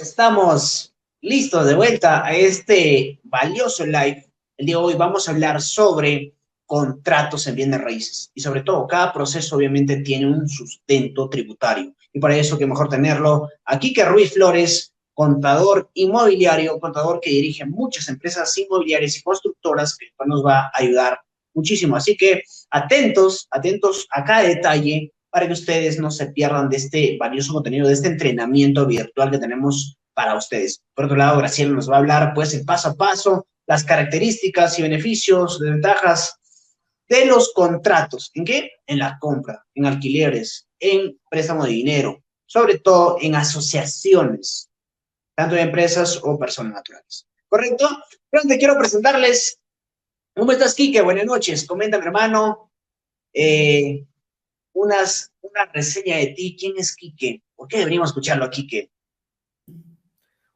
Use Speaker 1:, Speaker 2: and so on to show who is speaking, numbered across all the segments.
Speaker 1: Estamos listos de vuelta a este valioso live. El día de hoy vamos a hablar sobre contratos en bienes raíces y sobre todo cada proceso obviamente tiene un sustento tributario y para eso que mejor tenerlo a Quique Ruiz Flores, contador inmobiliario, contador que dirige muchas empresas inmobiliarias y constructoras que nos va a ayudar muchísimo. Así que atentos, atentos a cada detalle para que ustedes no se pierdan de este valioso contenido, de este entrenamiento virtual que tenemos para ustedes. Por otro lado, Graciela nos va a hablar, pues, el paso a paso, las características y beneficios, desventajas de los contratos. ¿En qué? En la compra, en alquileres, en préstamo de dinero, sobre todo en asociaciones, tanto de empresas o personas naturales. ¿Correcto? Pero te quiero presentarles. ¿Cómo estás, Quique? Buenas noches. Coméntame, hermano. Eh, una reseña de ti. ¿Quién es Quique? ¿Por qué deberíamos escucharlo a Quique?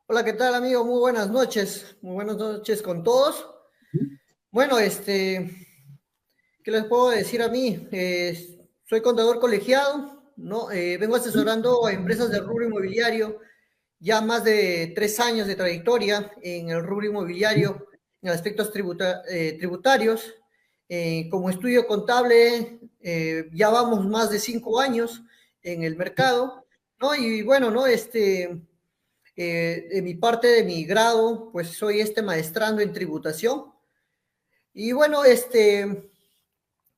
Speaker 2: Hola, ¿qué tal, amigo? Muy buenas noches. Muy buenas noches con todos. Bueno, ¿qué les puedo decir a mí? Soy contador colegiado, ¿no? Vengo asesorando a empresas del rubro inmobiliario, ya más de 3 años de trayectoria en el rubro inmobiliario, en aspectos tributarios. Como estudio contable, ya vamos más de 5 años en el mercado, ¿no? Y bueno, ¿no? De mi parte de mi grado, pues soy maestrando en tributación. Y bueno,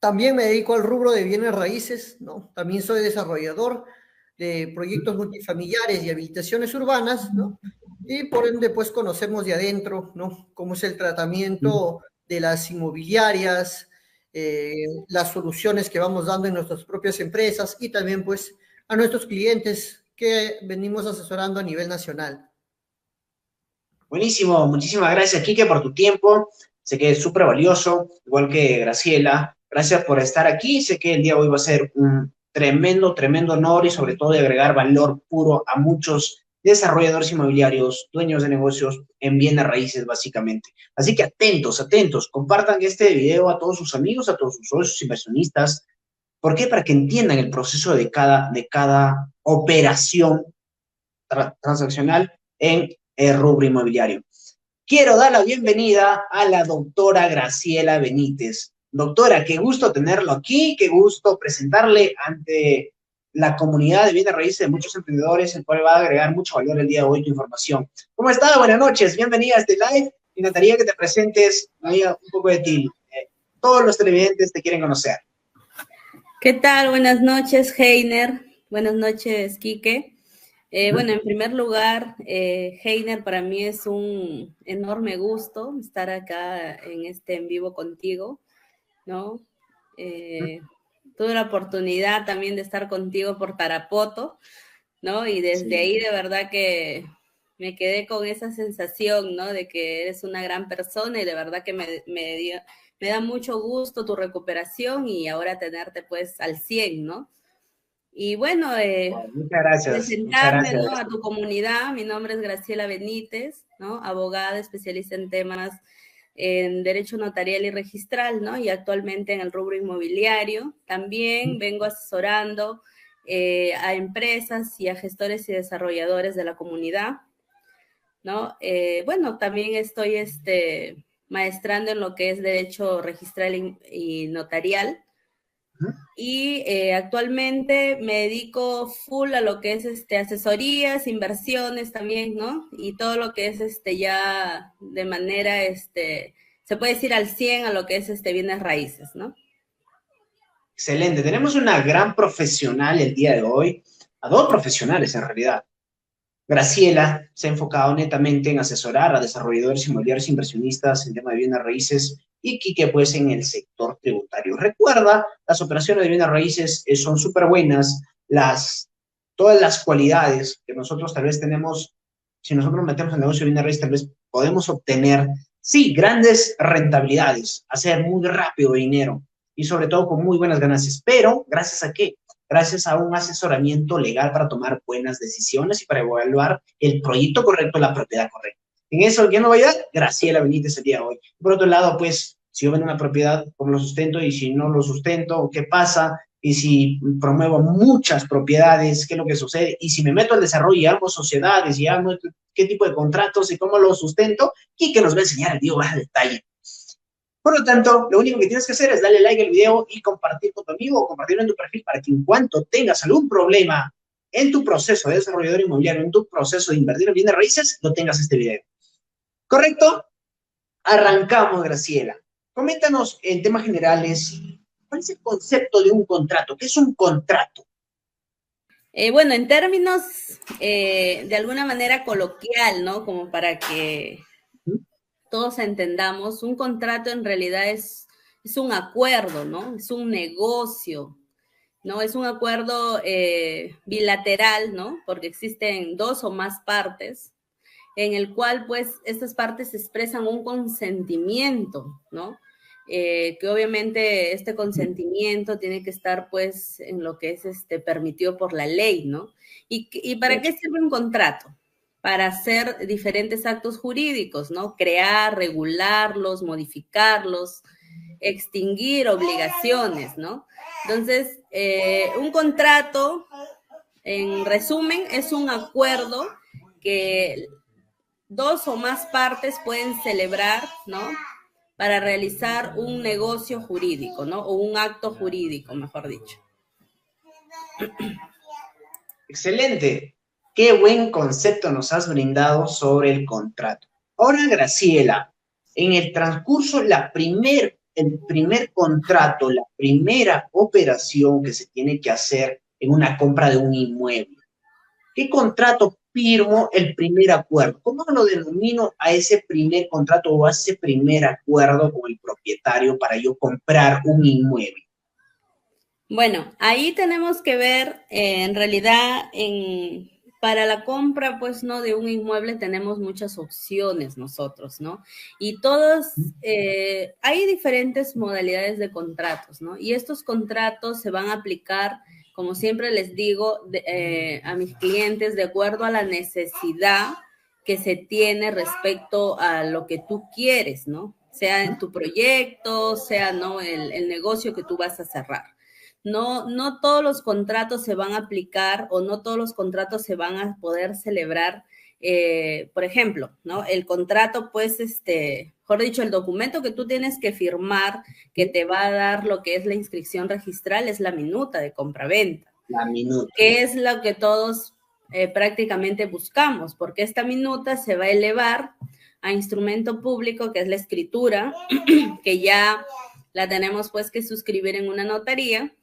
Speaker 2: también me dedico al rubro de bienes raíces, ¿no? También soy desarrollador de proyectos multifamiliares y habilitaciones urbanas, ¿no? Y por ende, pues conocemos de adentro, ¿no? Cómo es el tratamiento de las inmobiliarias, las soluciones que vamos dando en nuestras propias empresas y también, pues, a nuestros clientes que venimos asesorando a nivel nacional.
Speaker 1: Buenísimo, muchísimas gracias, Quique, por tu tiempo. Sé que es súper valioso, igual que Graciela. Gracias por estar aquí. Sé que el día de hoy va a ser un tremendo, tremendo honor y sobre todo de agregar valor puro a muchos desarrolladores inmobiliarios, dueños de negocios en bienes raíces, básicamente. Así que atentos, atentos. Compartan este video a todos sus amigos, a todos sus socios, inversionistas. ¿Por qué? Para que entiendan el proceso de cada operación transaccional en el rubro inmobiliario. Quiero dar la bienvenida a la doctora Graciela Benítez. Doctora, qué gusto tenerlo aquí, qué gusto presentarle ante la comunidad de bienes raíces de muchos emprendedores, el cual va a agregar mucho valor el día de hoy tu información. ¿Cómo está? Buenas noches, bienvenida a este live. Me encantaría que te presentes un poco de ti. Todos los televidentes te quieren conocer.
Speaker 3: ¿Qué tal? Buenas noches, Heiner. Buenas noches, Quique. Bueno, en primer lugar, Heiner, para mí es un enorme gusto estar acá en en vivo contigo, ¿no? Tuve la oportunidad también de estar contigo por Tarapoto, ¿no? Y desde ahí de verdad que me quedé con esa sensación, ¿no? De que eres una gran persona y de verdad que me da mucho gusto tu recuperación y ahora tenerte pues al 100, ¿no? Y bueno,
Speaker 1: Muchas gracias, muchas
Speaker 3: presentarme,
Speaker 1: gracias.
Speaker 3: ¿no? A tu comunidad. Mi nombre es Graciela Benítez, ¿no? Abogada, especialista en temas en derecho notarial y registral, ¿no? Y actualmente en el rubro inmobiliario. También vengo asesorando a empresas y a gestores y desarrolladores de la comunidad, ¿no? Bueno, también estoy maestrando en lo que es derecho registral y notarial. Y actualmente me dedico full a lo que es asesorías, inversiones también, ¿no? Y todo lo que es ya de manera, se puede decir al 100 a lo que es bienes raíces, ¿no?
Speaker 1: Excelente, tenemos una gran profesional el día de hoy, a dos profesionales en realidad. Graciela se ha enfocado netamente en asesorar a desarrolladores inmobiliarios inversionistas en tema de bienes raíces y Quique pues en el sector tributario. Recuerda, las operaciones de bienes raíces son súper buenas, todas las cualidades que nosotros tal vez tenemos, si nosotros metemos en el negocio de bienes raíces, tal vez podemos obtener, sí, grandes rentabilidades, hacer muy rápido dinero y sobre todo con muy buenas ganancias, pero ¿gracias a qué? Gracias a un asesoramiento legal para tomar buenas decisiones y para evaluar el proyecto correcto, la propiedad correcta. En eso, ¿quién me va a ayudar? Graciela Benítez el día de hoy. Por otro lado, pues, si yo vendo una propiedad, ¿cómo lo sustento? Y si no lo sustento, ¿qué pasa? y si promuevo muchas propiedades, ¿qué es lo que sucede? Y si me meto al desarrollo y hago sociedades y hago qué tipo de contratos y cómo los sustento, ¿y que nos va a enseñar el video a detalle? Por lo tanto, lo único que tienes que hacer es darle like al video y compartir con tu amigo o compartirlo en tu perfil para que en cuanto tengas algún problema en tu proceso de desarrollador inmobiliario, en tu proceso de invertir en bienes raíces, lo tengas este video. ¿Correcto? Arrancamos, Graciela. Coméntanos en temas generales, ¿cuál es el concepto de un contrato? ¿Qué es un contrato?
Speaker 3: Bueno, en términos de alguna manera coloquial, ¿no? Como para que todos entendamos, un contrato en realidad es un acuerdo, ¿no? Es un negocio, ¿no? Es un acuerdo bilateral, ¿no? Porque existen dos o más partes, en el cual, pues, estas partes expresan un consentimiento, ¿no? Que obviamente este consentimiento tiene que estar, pues, en lo que es permitido por la ley, ¿no? ¿Y para qué sirve un contrato? Para hacer diferentes actos jurídicos, ¿no? Crear, regularlos, modificarlos, extinguir obligaciones, ¿no? Entonces, un contrato, en resumen, es un acuerdo que dos o más partes pueden celebrar, ¿no? Para realizar un negocio jurídico, ¿no? O un acto jurídico, mejor dicho.
Speaker 1: Excelente. Qué buen concepto nos has brindado sobre el contrato. Ahora, Graciela, en el transcurso, el primer contrato, la primera operación que se tiene que hacer en una compra de un inmueble. ¿Qué contrato firmo el primer acuerdo? ¿Cómo lo denomino a ese primer contrato o a ese primer acuerdo con el propietario para yo comprar un inmueble?
Speaker 3: Bueno, ahí tenemos que ver, en realidad, para la compra, pues, ¿no? De un inmueble tenemos muchas opciones nosotros, ¿no? Y hay diferentes modalidades de contratos, ¿no? Y estos contratos se van a aplicar, como siempre les digo, a mis clientes, de acuerdo a la necesidad que se tiene respecto a lo que tú quieres, ¿no? Sea en tu proyecto, sea, ¿no? El negocio que tú vas a cerrar. No todos los contratos se van a aplicar o no todos los contratos se van a poder celebrar. Por ejemplo, ¿no? El contrato, pues, mejor dicho, el documento que tú tienes que firmar, que te va a dar lo que es la inscripción registral, es la minuta de compraventa.
Speaker 1: La minuta.
Speaker 3: Que es lo que todos prácticamente buscamos, porque esta minuta se va a elevar a instrumento público, que es la escritura, que ya la tenemos, pues, que suscribir en una notaría.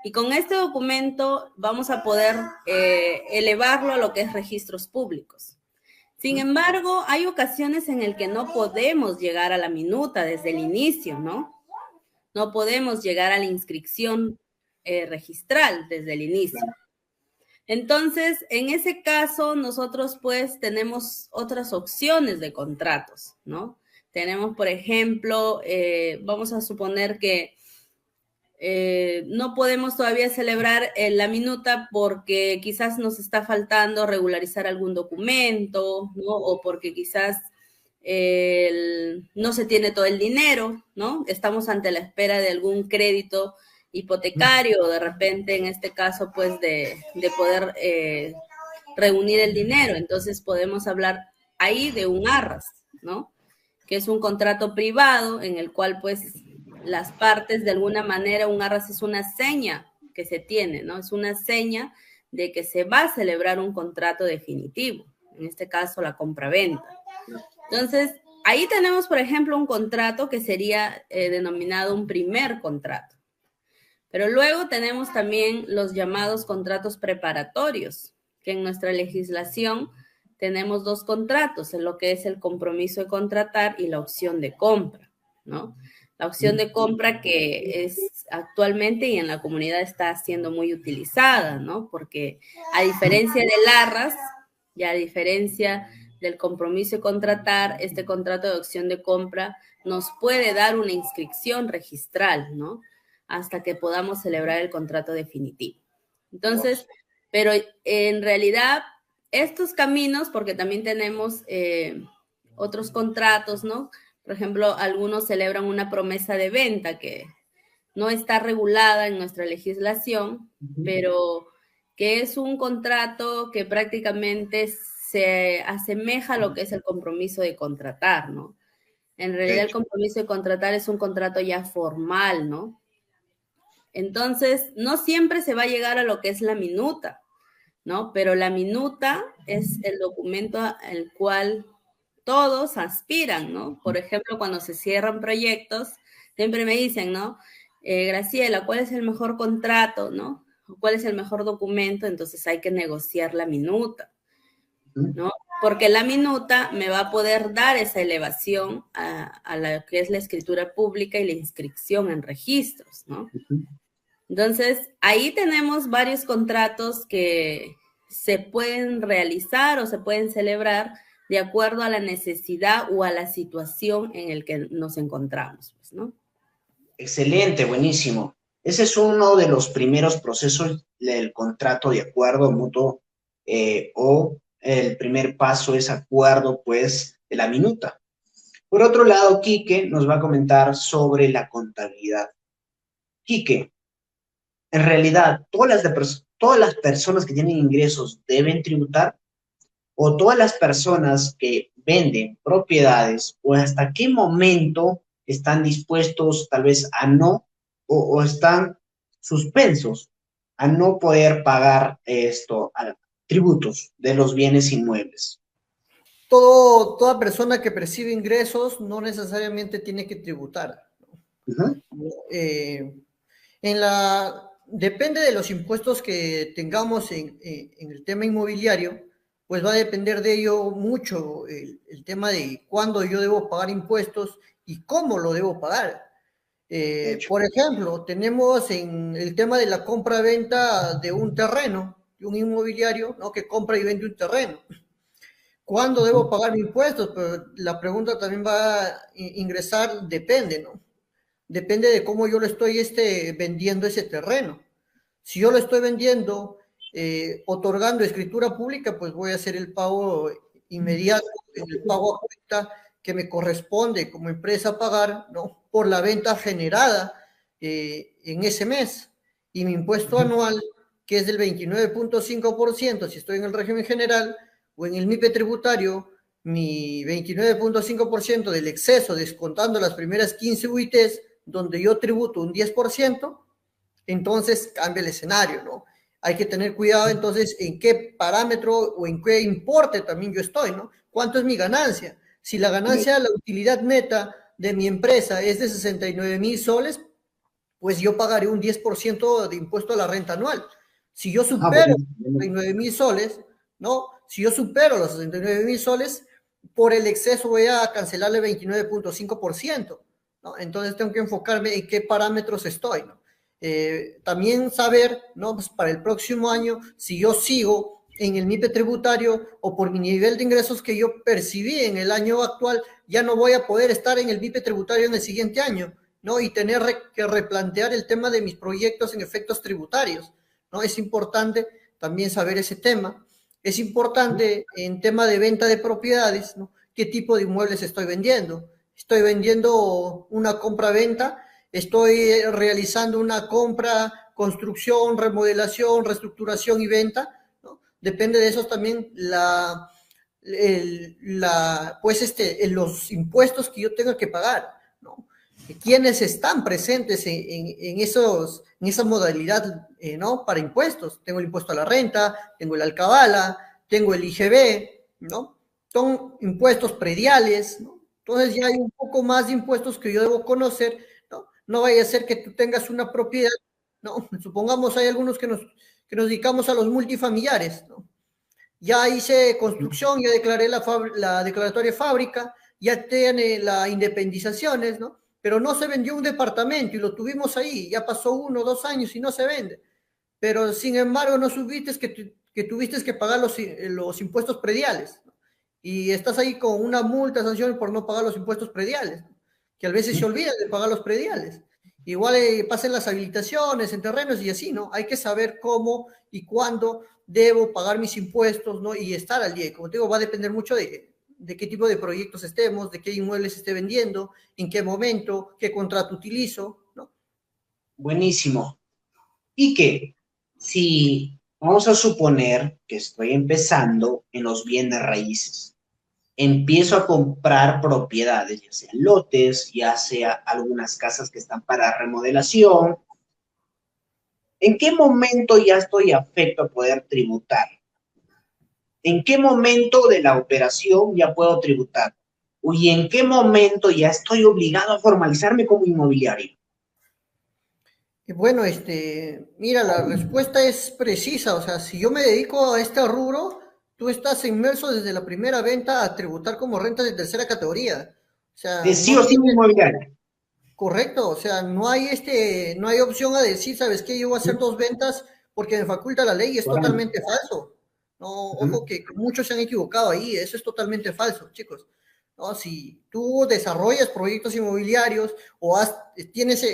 Speaker 3: Y con este documento vamos a poder elevarlo a lo que es registros públicos. Sin embargo, hay ocasiones en las que no podemos llegar a la minuta desde el inicio, ¿no? No podemos llegar a la inscripción registral desde el inicio. Entonces, en ese caso, nosotros pues tenemos otras opciones de contratos, ¿no? Tenemos, por ejemplo, vamos a suponer que no podemos todavía celebrar la minuta porque quizás nos está faltando regularizar algún documento, ¿no? O porque quizás no se tiene todo el dinero, ¿no? Estamos ante la espera de algún crédito hipotecario o de repente, en este caso, pues de poder reunir el dinero. Entonces podemos hablar ahí de un arras, ¿no? Que es un contrato privado en el cual pues las partes, de alguna manera, un arras es una seña que se tiene, ¿no? Es una seña de que se va a celebrar un contrato definitivo, en este caso la compraventa. Entonces, ahí tenemos, por ejemplo, un contrato que sería denominado un primer contrato. Pero luego tenemos también los llamados contratos preparatorios, que en nuestra legislación tenemos dos contratos, en lo que es el compromiso de contratar y la opción de compra, ¿no? La opción de compra que es actualmente y en la comunidad está siendo muy utilizada, ¿no? Porque a diferencia del arras y a diferencia del compromiso de contratar, este contrato de opción de compra nos puede dar una inscripción registral, ¿no? Hasta que podamos celebrar el contrato definitivo. Entonces, pero en realidad estos caminos, porque también tenemos otros contratos, ¿no? Por ejemplo, algunos celebran una promesa de venta, que no está regulada en nuestra legislación, pero que es un contrato que prácticamente se asemeja a lo que es el compromiso de contratar, ¿no? En realidad el compromiso de contratar es un contrato ya formal, ¿no? Entonces, no siempre se va a llegar a lo que es la minuta, ¿no? Pero la minuta es el documento al cual todos aspiran, ¿no? Por ejemplo, cuando se cierran proyectos, siempre me dicen, ¿no? Graciela, ¿cuál es el mejor contrato, ¿no? ¿Cuál es el mejor documento? Entonces hay que negociar la minuta, ¿no? Porque la minuta me va a poder dar esa elevación a lo que es la escritura pública y la inscripción en registros, ¿no? Entonces, ahí tenemos varios contratos que se pueden realizar o se pueden celebrar de acuerdo a la necesidad o a la situación en la que nos encontramos, pues, ¿no?
Speaker 1: Excelente, buenísimo. Ese es uno de los primeros procesos del contrato de acuerdo mutuo, o el primer paso es acuerdo, pues, de la minuta. Por otro lado, Quique nos va a comentar sobre la contabilidad. Quique, en realidad, todas las personas que tienen ingresos deben tributar, o todas las personas que venden propiedades, o hasta qué momento están dispuestos tal vez a no, o están suspensos a no poder pagar tributos de los bienes inmuebles.
Speaker 2: Toda persona que percibe ingresos no necesariamente tiene que tributar. Depende de los impuestos que tengamos en el tema inmobiliario, pues va a depender de ello mucho el tema de cuándo yo debo pagar impuestos y cómo lo debo pagar. Por ejemplo, tenemos en el tema de la compra-venta de un terreno, de un inmobiliario, ¿no? Que compra y vende un terreno. ¿Cuándo debo pagar mis impuestos? Pero la pregunta también va a ingresar, depende, ¿no? Depende de cómo yo lo estoy vendiendo ese terreno. Si yo lo estoy vendiendo, otorgando escritura pública, pues voy a hacer el pago inmediato, el pago a cuenta que me corresponde como empresa pagar, ¿no? Por la venta generada en ese mes. Y mi impuesto anual, que es del 29.5%, si estoy en el régimen general, o en el MIPE tributario, mi 29.5% del exceso, descontando las primeras 15 UITs, donde yo tributo un 10%, entonces cambia el escenario, ¿no? Hay que tener cuidado entonces en qué parámetro o en qué importe también yo estoy, ¿no? ¿Cuánto es mi ganancia? Si la ganancia, la utilidad neta de mi empresa es de 69,000 soles, pues yo pagaré un 10% de impuesto a la renta anual. Si yo supero 69,000 soles, ¿no? Si yo supero los 69,000 soles, por el exceso voy a cancelarle 29.5%, ¿no? Entonces tengo que enfocarme en qué parámetros estoy, ¿no? También saber, ¿no? Pues para el próximo año, si yo sigo en el MIPE tributario o por mi nivel de ingresos que yo percibí en el año actual, ya no voy a poder estar en el MIPE tributario en el siguiente año, ¿no? Y tener que replantear el tema de mis proyectos en efectos tributarios, ¿no? Es importante también saber ese tema. Es importante en tema de venta de propiedades, ¿no? ¿Qué tipo de inmuebles estoy vendiendo? ¿Estoy vendiendo una compra-venta? ¿Estoy realizando una compra, construcción, remodelación, reestructuración y venta? ¿No? Depende de eso también los impuestos que yo tenga que pagar, ¿no? ¿Quiénes están presentes en esa modalidad, ¿no? Para impuestos? Tengo el impuesto a la renta, tengo el alcabala, tengo el IGB, ¿no? Son impuestos prediales, ¿no? Entonces ya hay un poco más de impuestos que yo debo conocer, ¿no? No vaya a ser que tú tengas una propiedad, ¿no? Supongamos hay algunos que nos dedicamos a los multifamiliares, ¿no? Ya hice construcción, ya declaré la declaratoria de fábrica, ya tiene las independizaciones, ¿no? Pero no se vendió un departamento y lo tuvimos ahí, ya pasó 1 o 2 años y no se vende. Pero sin embargo no supiste que tuviste que pagar los impuestos prediales, ¿no? Y estás ahí con una multa, sanción por no pagar los impuestos prediales, ¿no? Que a veces se olvidan de pagar los prediales. Igual pasen las habilitaciones en terrenos y así, ¿no? Hay que saber cómo y cuándo debo pagar mis impuestos, ¿no? Y estar al día. Como te digo, va a depender mucho de qué tipo de proyectos estemos, de qué inmuebles esté vendiendo, en qué momento, qué contrato utilizo, ¿no?
Speaker 1: buenísimo. Y que si vamos a suponer que estoy empezando en los bienes raíces, empiezo a comprar propiedades, ya sea lotes, ya sea algunas casas que están para remodelación, ¿en qué momento ya estoy afecto a poder tributar? ¿En qué momento de la operación ya puedo tributar? ¿Y en qué momento ya estoy obligado a formalizarme como inmobiliario?
Speaker 2: Bueno, mira, la respuesta es precisa. O sea, si yo me dedico a este rubro, tú estás inmerso desde la primera venta a tributar como renta de tercera categoría. O sea,
Speaker 1: De sí
Speaker 2: no
Speaker 1: o sí
Speaker 2: tienes,
Speaker 1: inmobiliario.
Speaker 2: correcto, o sea, no hay opción a decir, ¿sabes qué? Yo voy a hacer dos ventas porque me faculta la ley, es
Speaker 1: Correcto.
Speaker 2: totalmente falso. No, ojo que muchos se han equivocado ahí, eso es totalmente falso, chicos. No, si tú desarrollas proyectos inmobiliarios o tienes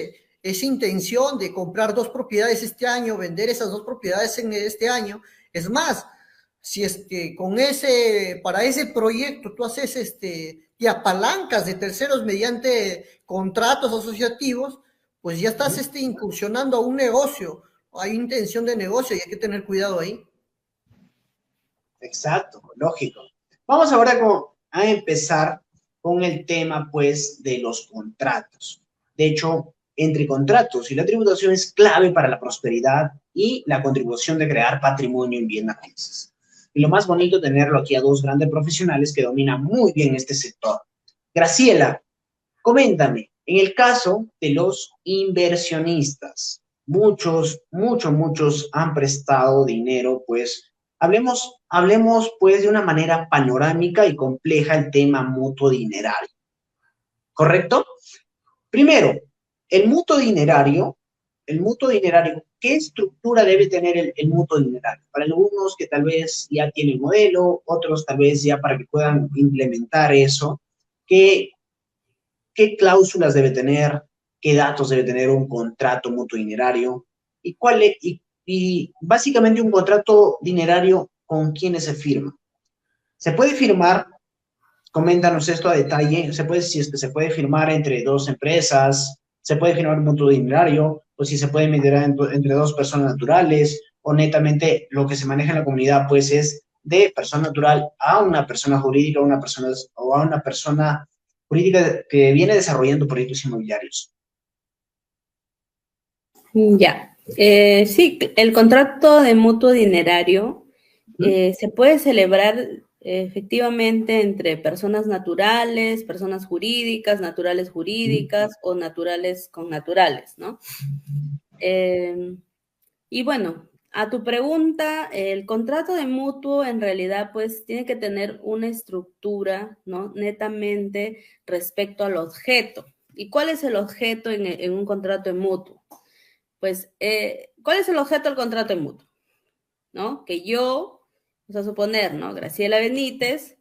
Speaker 2: esa intención de comprar dos propiedades este año, vender esas dos propiedades en este año, es más, si para ese proyecto tú haces y apalancas de terceros mediante contratos asociativos, pues ya estás incursionando a un negocio, hay intención de negocio y hay que tener cuidado ahí.
Speaker 1: Exacto, lógico. Vamos ahora a empezar con el tema, pues, de los contratos. De hecho, entre contratos y la tributación es clave para la prosperidad y la contribución de crear patrimonio en bienes raíces. Y lo más bonito es tenerlo aquí a dos grandes profesionales que dominan muy bien este sector. Graciela, coméntame, en el caso de los inversionistas, muchos han prestado dinero, pues hablemos pues de una manera panorámica y compleja el tema mutuo dinerario, ¿correcto? Primero, el mutuo dinerario, ¿qué estructura debe tener el mutuo dinerario? Para algunos que tal vez ya tienen el modelo, otros tal vez ya para que puedan implementar eso, ¿qué, qué cláusulas debe tener? ¿Qué datos debe tener un contrato mutuo dinerario? Y básicamente un contrato dinerario, ¿con quiénes se firma? ¿Se puede firmar? Coméntanos esto a detalle. Si es que se puede firmar entre dos empresas, se puede firmar un mutuo dinerario, o si se puede medir entre dos personas naturales, o netamente lo que se maneja en la comunidad, pues es de persona natural a una persona jurídica, o a una persona jurídica que viene desarrollando proyectos inmobiliarios.
Speaker 3: Ya. Sí, el contrato de mutuo dinerario se puede celebrar efectivamente entre personas naturales, personas jurídicas, naturales jurídicas o naturales con naturales, ¿no? Y bueno, a tu pregunta, el contrato de mutuo en realidad pues tiene que tener una estructura, ¿no? Netamente respecto al objeto. ¿Y cuál es el objeto en un contrato de mutuo? Pues, ¿cuál es el objeto del contrato de mutuo? ¿No? Que yo, vamos a suponer, ¿no? Graciela Benítez,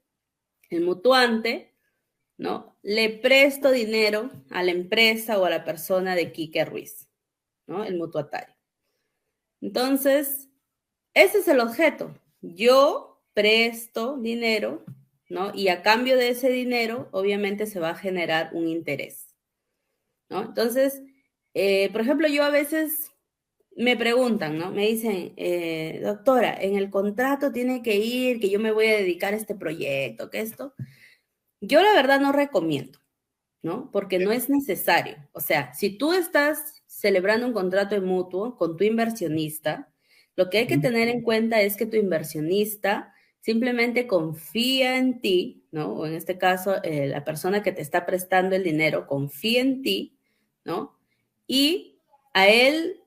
Speaker 3: el mutuante, ¿no? Le presto dinero a la empresa o a la persona de Quique Ruiz, ¿no? El mutuatario. Entonces, ese es el objeto. Yo presto dinero, ¿no? Y a cambio de ese dinero, obviamente se va a generar un interés, ¿no? Entonces, por ejemplo, yo a veces me preguntan, ¿no? Me dicen, doctora, en el contrato tiene que ir que yo me voy a dedicar a este proyecto, que esto. Yo la verdad no recomiendo, ¿no? Porque no es necesario. O sea, si tú estás celebrando un contrato de mutuo con tu inversionista, lo que hay que tener en cuenta es que tu inversionista simplemente confía en ti, ¿no? O en este caso, la persona que te está prestando el dinero confía en ti, ¿no? Y a él,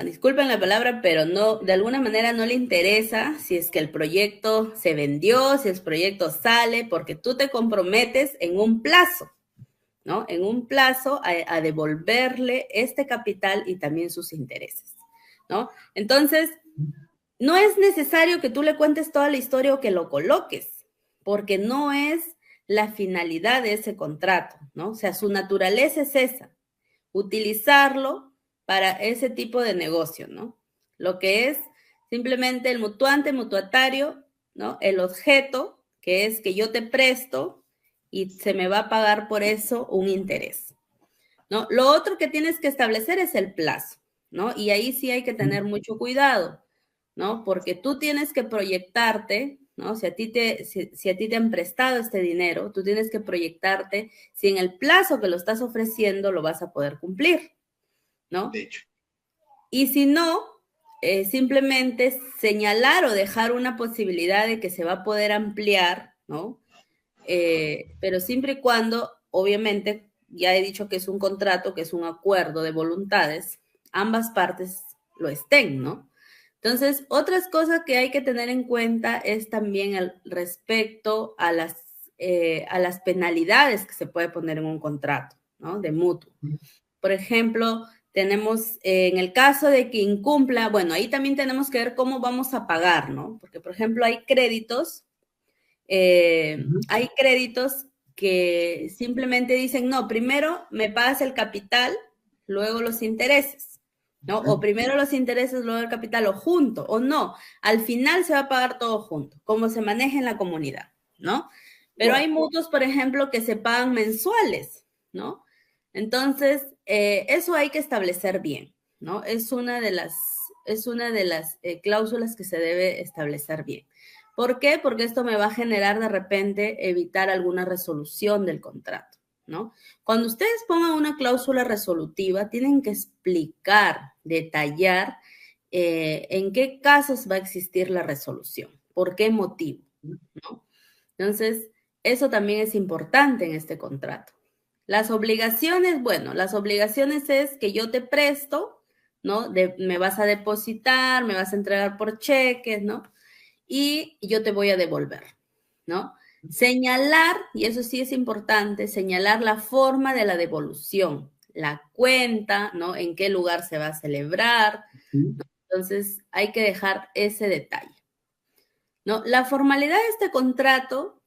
Speaker 3: disculpen la palabra, pero no, de alguna manera no le interesa si es que el proyecto se vendió, si el proyecto sale, porque tú te comprometes en un plazo, ¿no? En un plazo a devolverle este capital y también sus intereses, ¿no? Entonces, no es necesario que tú le cuentes toda la historia o que lo coloques, porque no es la finalidad de ese contrato, ¿no? O sea, su naturaleza es esa, utilizarlo para ese tipo de negocio, ¿no? Lo que es simplemente el mutuante, mutuatario, ¿no? El objeto, que es que yo te presto y se me va a pagar por eso un interés, ¿no? Lo otro que tienes que establecer es el plazo, ¿no? Y ahí sí hay que tener mucho cuidado, ¿no? Porque tú tienes que proyectarte, ¿no? Si a ti te han prestado este dinero, tú tienes que proyectarte si en el plazo que lo estás ofreciendo lo vas a poder cumplir, ¿no?
Speaker 1: De hecho.
Speaker 3: Y si no, simplemente señalar o dejar una posibilidad de que se va a poder ampliar, ¿no? Pero siempre y cuando, obviamente, ya he dicho que es un contrato, que es un acuerdo de voluntades, ambas partes lo estén, ¿no? Entonces, otras cosas que hay que tener en cuenta es también el respecto a las penalidades que se puede poner en un contrato, ¿no? De mutuo. Por ejemplo, tenemos, en el caso de que incumpla, bueno, ahí también tenemos que ver cómo vamos a pagar, ¿no? Porque, por ejemplo, hay créditos que simplemente dicen, no, primero me pagas el capital, luego los intereses, ¿no? O primero los intereses, luego el capital, o junto, o no. Al final se va a pagar todo junto, como se maneja en la comunidad, ¿no? Pero hay mutuos, por ejemplo, que se pagan mensuales, ¿no? Entonces, eso hay que establecer bien, ¿no? Es una de las cláusulas que se debe establecer bien. ¿Por qué? Porque esto me va a generar de repente evitar alguna resolución del contrato, ¿no? Cuando ustedes pongan una cláusula resolutiva, tienen que explicar, detallar en qué casos va a existir la resolución, por qué motivo, ¿no? Entonces, eso también es importante en este contrato. Las obligaciones, bueno, las obligaciones es que yo te presto, ¿no? Me vas a depositar, me vas a entregar por cheques, ¿no? Y yo te voy a devolver, ¿no? Señalar, y eso sí es importante, señalar la forma de la devolución, la cuenta, ¿no? En qué lugar se va a celebrar, ¿no? Entonces hay que dejar ese detalle, ¿no? La formalidad de este contrato,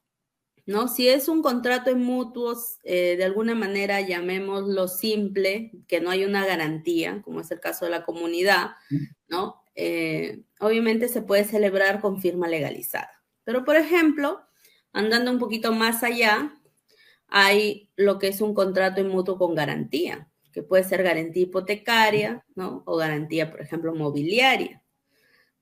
Speaker 3: ¿no? Si es un contrato en mutuos, de alguna manera llamémoslo simple, que no hay una garantía, como es el caso de la comunidad, ¿no? Obviamente se puede celebrar con firma legalizada. Pero, por ejemplo, andando un poquito más allá, hay lo que es un contrato en mutuo con garantía, que puede ser garantía hipotecaria, ¿no? O garantía, por ejemplo, mobiliaria,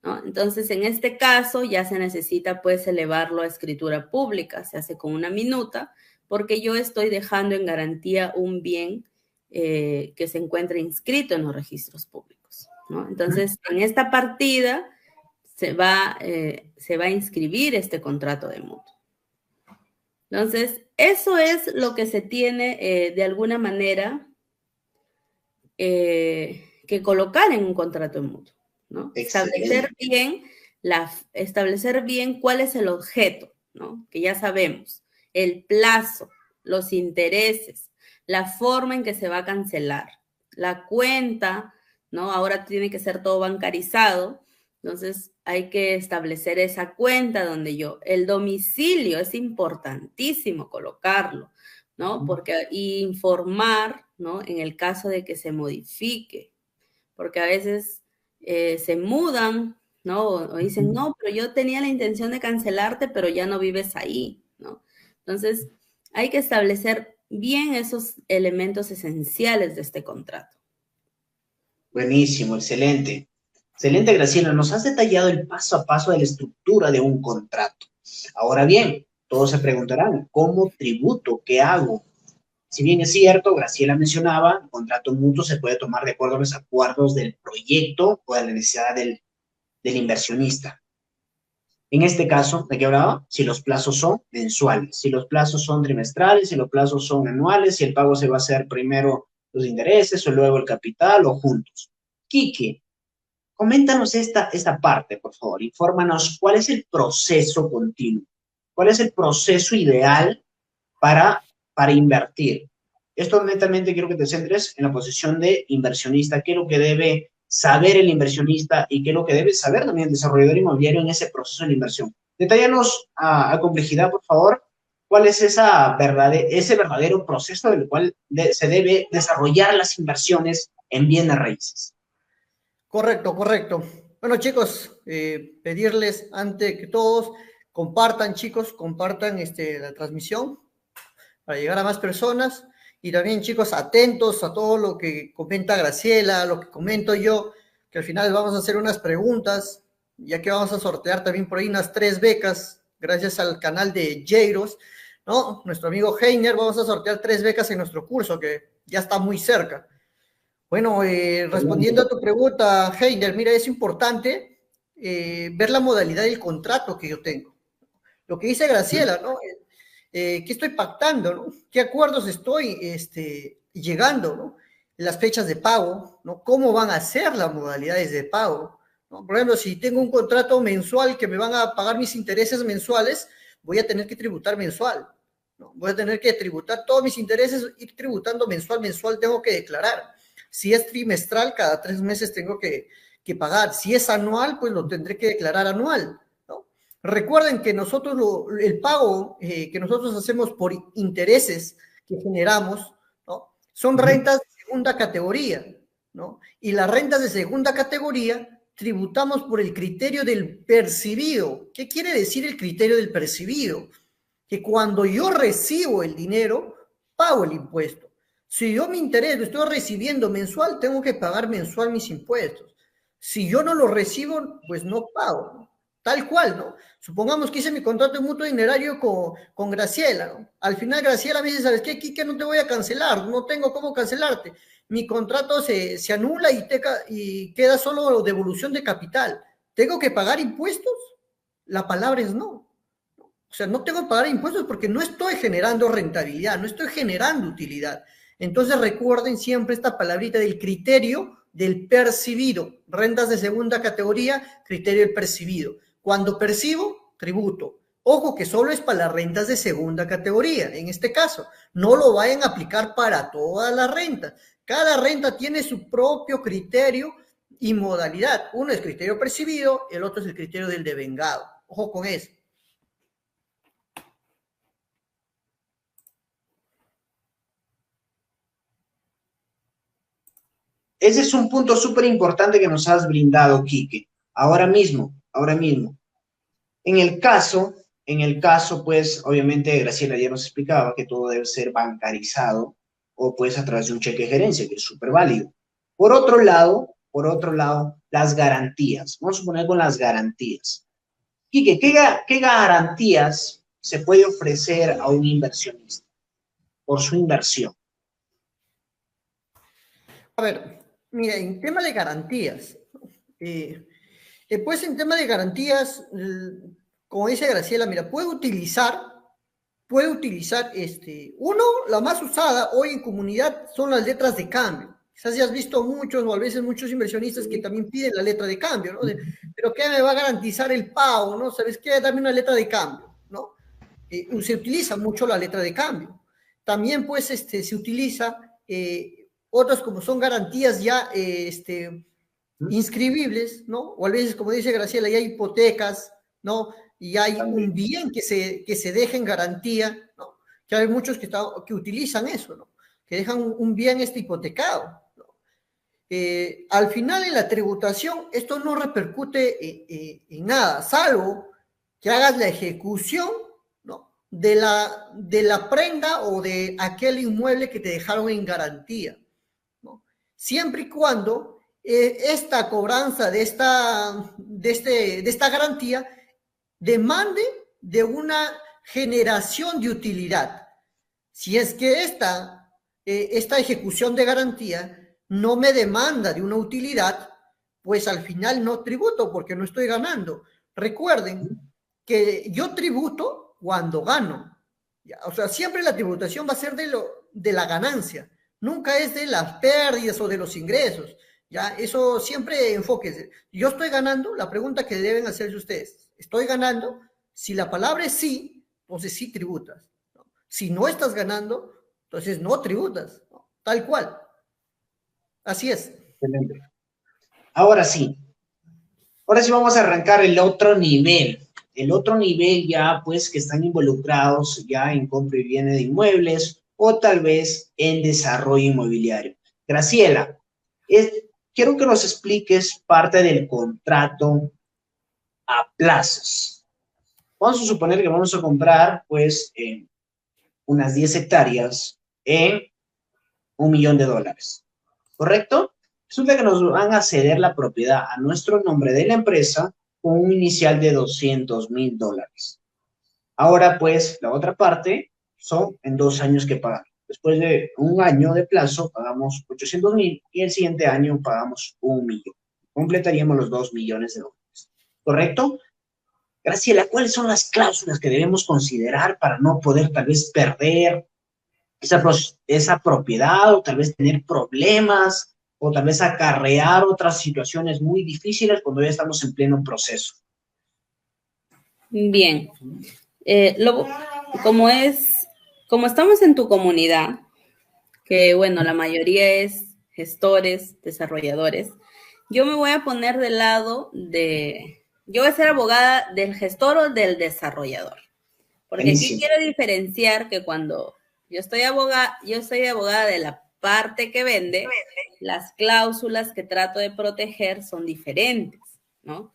Speaker 3: ¿no? Entonces, en este caso ya se necesita pues elevarlo a escritura pública, se hace con una minuta, porque yo estoy dejando en garantía un bien que se encuentra inscrito en los registros públicos, ¿no? Entonces, en esta partida se va a inscribir este contrato de mutuo. Entonces, eso es lo que se tiene de alguna manera que colocar en un contrato de mutuo, ¿no? Establecer bien cuál es el objeto, ¿no? Que ya sabemos, el plazo, los intereses, la forma en que se va a cancelar, la cuenta, ¿no? Ahora tiene que ser todo bancarizado, entonces hay que establecer esa cuenta donde el domicilio es importantísimo colocarlo, ¿no? Porque informar, ¿no? En el caso de que se modifique, porque a veces se mudan, ¿no? O dicen, no, pero yo tenía la intención de cancelarte, pero ya no vives ahí, ¿no? Entonces, hay que establecer bien esos elementos esenciales de este contrato.
Speaker 1: Buenísimo, excelente. Excelente, Graciela. Nos has detallado el paso a paso de la estructura de un contrato. Ahora bien, todos se preguntarán, ¿cómo tributo? ¿Qué hago? Si bien es cierto, Graciela mencionaba, el contrato mutuo se puede tomar de acuerdo a los acuerdos del proyecto o de la necesidad del inversionista. En este caso, ¿de qué hablaba? Si los plazos son mensuales, si los plazos son trimestrales, si los plazos son anuales, si el pago se va a hacer primero los intereses o luego el capital o juntos. Quique, coméntanos esta parte, por favor. Infórmanos cuál es el proceso continuo, cuál es el proceso ideal para invertir. Esto netamente quiero que te centres en la posición de inversionista. ¿Qué es lo que debe saber el inversionista y qué es lo que debe saber también el desarrollador inmobiliario en ese proceso de inversión? Detállanos a complejidad, por favor, cuál es ese verdadero proceso del cual se debe desarrollar las inversiones en bienes raíces.
Speaker 2: Correcto, correcto. Bueno, chicos, pedirles ante que todos compartan, chicos, compartan la transmisión para llegar a más personas Y también, chicos, atentos a todo lo que comenta Graciela, lo que comento yo, que al final vamos a hacer unas preguntas, ya que vamos a sortear también por ahí unas 3 becas, gracias al canal de Jairos, ¿no? Nuestro amigo Heiner, vamos a sortear 3 becas en nuestro curso, que ya está muy cerca. Bueno, respondiendo a tu pregunta, Heiner, mira, es importante ver la modalidad del contrato que yo tengo. Lo que dice Graciela, ¿no? ¿Qué estoy pactando, ¿no? ¿Qué acuerdos estoy llegando, ¿no? Las fechas de pago, ¿no? ¿Cómo van a ser las modalidades de pago? ¿No? Por ejemplo, si tengo un contrato mensual que me van a pagar mis intereses mensuales, voy a tener que tributar mensual, ¿no? Voy a tener que tributar todos mis intereses, ir tributando mensual, tengo que declarar. Si es trimestral, cada 3 meses tengo que pagar. Si es anual, pues lo tendré que declarar anual. Recuerden que nosotros el pago que nosotros hacemos por intereses que generamos, ¿no? Son rentas de segunda categoría, ¿no? Y las rentas de segunda categoría tributamos por el criterio del percibido. ¿Qué quiere decir el criterio del percibido? Que cuando yo recibo el dinero, pago el impuesto. Si yo mi interés lo estoy recibiendo mensual, tengo que pagar mensual mis impuestos. Si yo no lo recibo, pues no pago, ¿no? Tal cual, ¿no? Supongamos que hice mi contrato de mutuo dinerario con Graciela, ¿no? Al final Graciela me dice, ¿sabes qué, Quique? No te voy a cancelar, no tengo cómo cancelarte. Mi contrato se anula y queda solo devolución de capital. ¿Tengo que pagar impuestos? La palabra es no. O sea, no tengo que pagar impuestos porque no estoy generando rentabilidad, no estoy generando utilidad. Entonces recuerden siempre esta palabrita del criterio del percibido. Rentas de segunda categoría, criterio del percibido. Cuando percibo, tributo. Ojo que solo es para las rentas de segunda categoría, en este caso. No lo vayan a aplicar para todas las rentas. Cada renta tiene su propio criterio y modalidad. Uno es criterio percibido, el otro es el criterio del devengado. Ojo con eso.
Speaker 1: Ese es un punto súper importante que nos has brindado, Quique. Ahora mismo. En el caso, pues, obviamente, Graciela ya nos explicaba que todo debe ser bancarizado o pues a través de un cheque de gerencia, que es súper válido. Por otro lado, las garantías. Vamos a suponer con las garantías. Quique, ¿qué garantías se puede ofrecer a un inversionista por su inversión?
Speaker 2: A ver, mira, en tema de garantías, pues en tema de garantías, como dice Graciela, mira, puede utilizar, uno, la más usada hoy en comunidad son las letras de cambio. Quizás ya has visto muchos o a veces muchos inversionistas que también piden la letra de cambio, ¿no? Pero ¿qué me va a garantizar el pago, no? ¿Sabes qué? Dame una letra de cambio, ¿no? Se utiliza mucho la letra de cambio. También, pues, se utiliza otras como son garantías ya inscribibles, ¿no? O a veces, como dice Graciela, ya hay hipotecas, ¿no? Y hay un bien que se deja en garantía, ¿no? Que hay muchos que utilizan eso, ¿no? Que dejan un bien hipotecado, ¿no? Al final en la tributación esto no repercute en nada, salvo que hagas la ejecución, ¿no? de la prenda o de aquel inmueble que te dejaron en garantía, ¿no? Siempre y cuando esta cobranza de esta garantía demande de una generación de utilidad. Si es que esta ejecución de garantía no me demanda de una utilidad, pues al final no tributo porque no estoy ganando. Recuerden que yo tributo cuando gano. O sea, siempre la tributación va a ser de la ganancia, nunca es de las pérdidas o de los ingresos. Ya, eso siempre enfóquese. Yo estoy ganando, la pregunta que deben hacerse ustedes, ¿estoy ganando? Si la palabra es sí, entonces sí tributas, ¿no? Si no estás ganando, entonces no tributas, ¿no? Tal cual. Así es.
Speaker 1: Excelente. Ahora sí vamos a arrancar el otro nivel. El otro nivel ya, pues, que están involucrados ya en compra y venta de inmuebles o tal vez en desarrollo inmobiliario. Graciela, quiero que nos expliques parte del contrato a plazos. Vamos a suponer que vamos a comprar, pues, unas 10 hectáreas en $1.000.000, ¿correcto? Resulta que nos van a ceder la propiedad a nuestro nombre de la empresa con un inicial de $200.000. Ahora, pues, la otra parte son en 2 años que pagar. Después de 1 año de plazo, pagamos 800.000 y el siguiente año pagamos 1.000.000. Completaríamos los $2.000.000, ¿correcto? Graciela, ¿cuáles son las cláusulas que debemos considerar para no poder tal vez perder esa propiedad o tal vez tener problemas o tal vez acarrear otras situaciones muy difíciles cuando ya estamos en pleno proceso?
Speaker 3: Bien, como estamos en tu comunidad, que bueno, la mayoría es gestores, desarrolladores, yo me voy a poner del lado yo voy a ser abogada del gestor o del desarrollador, porque aquí quiero diferenciar que cuando yo soy abogada de la parte que vende, las cláusulas que trato de proteger son diferentes, ¿no?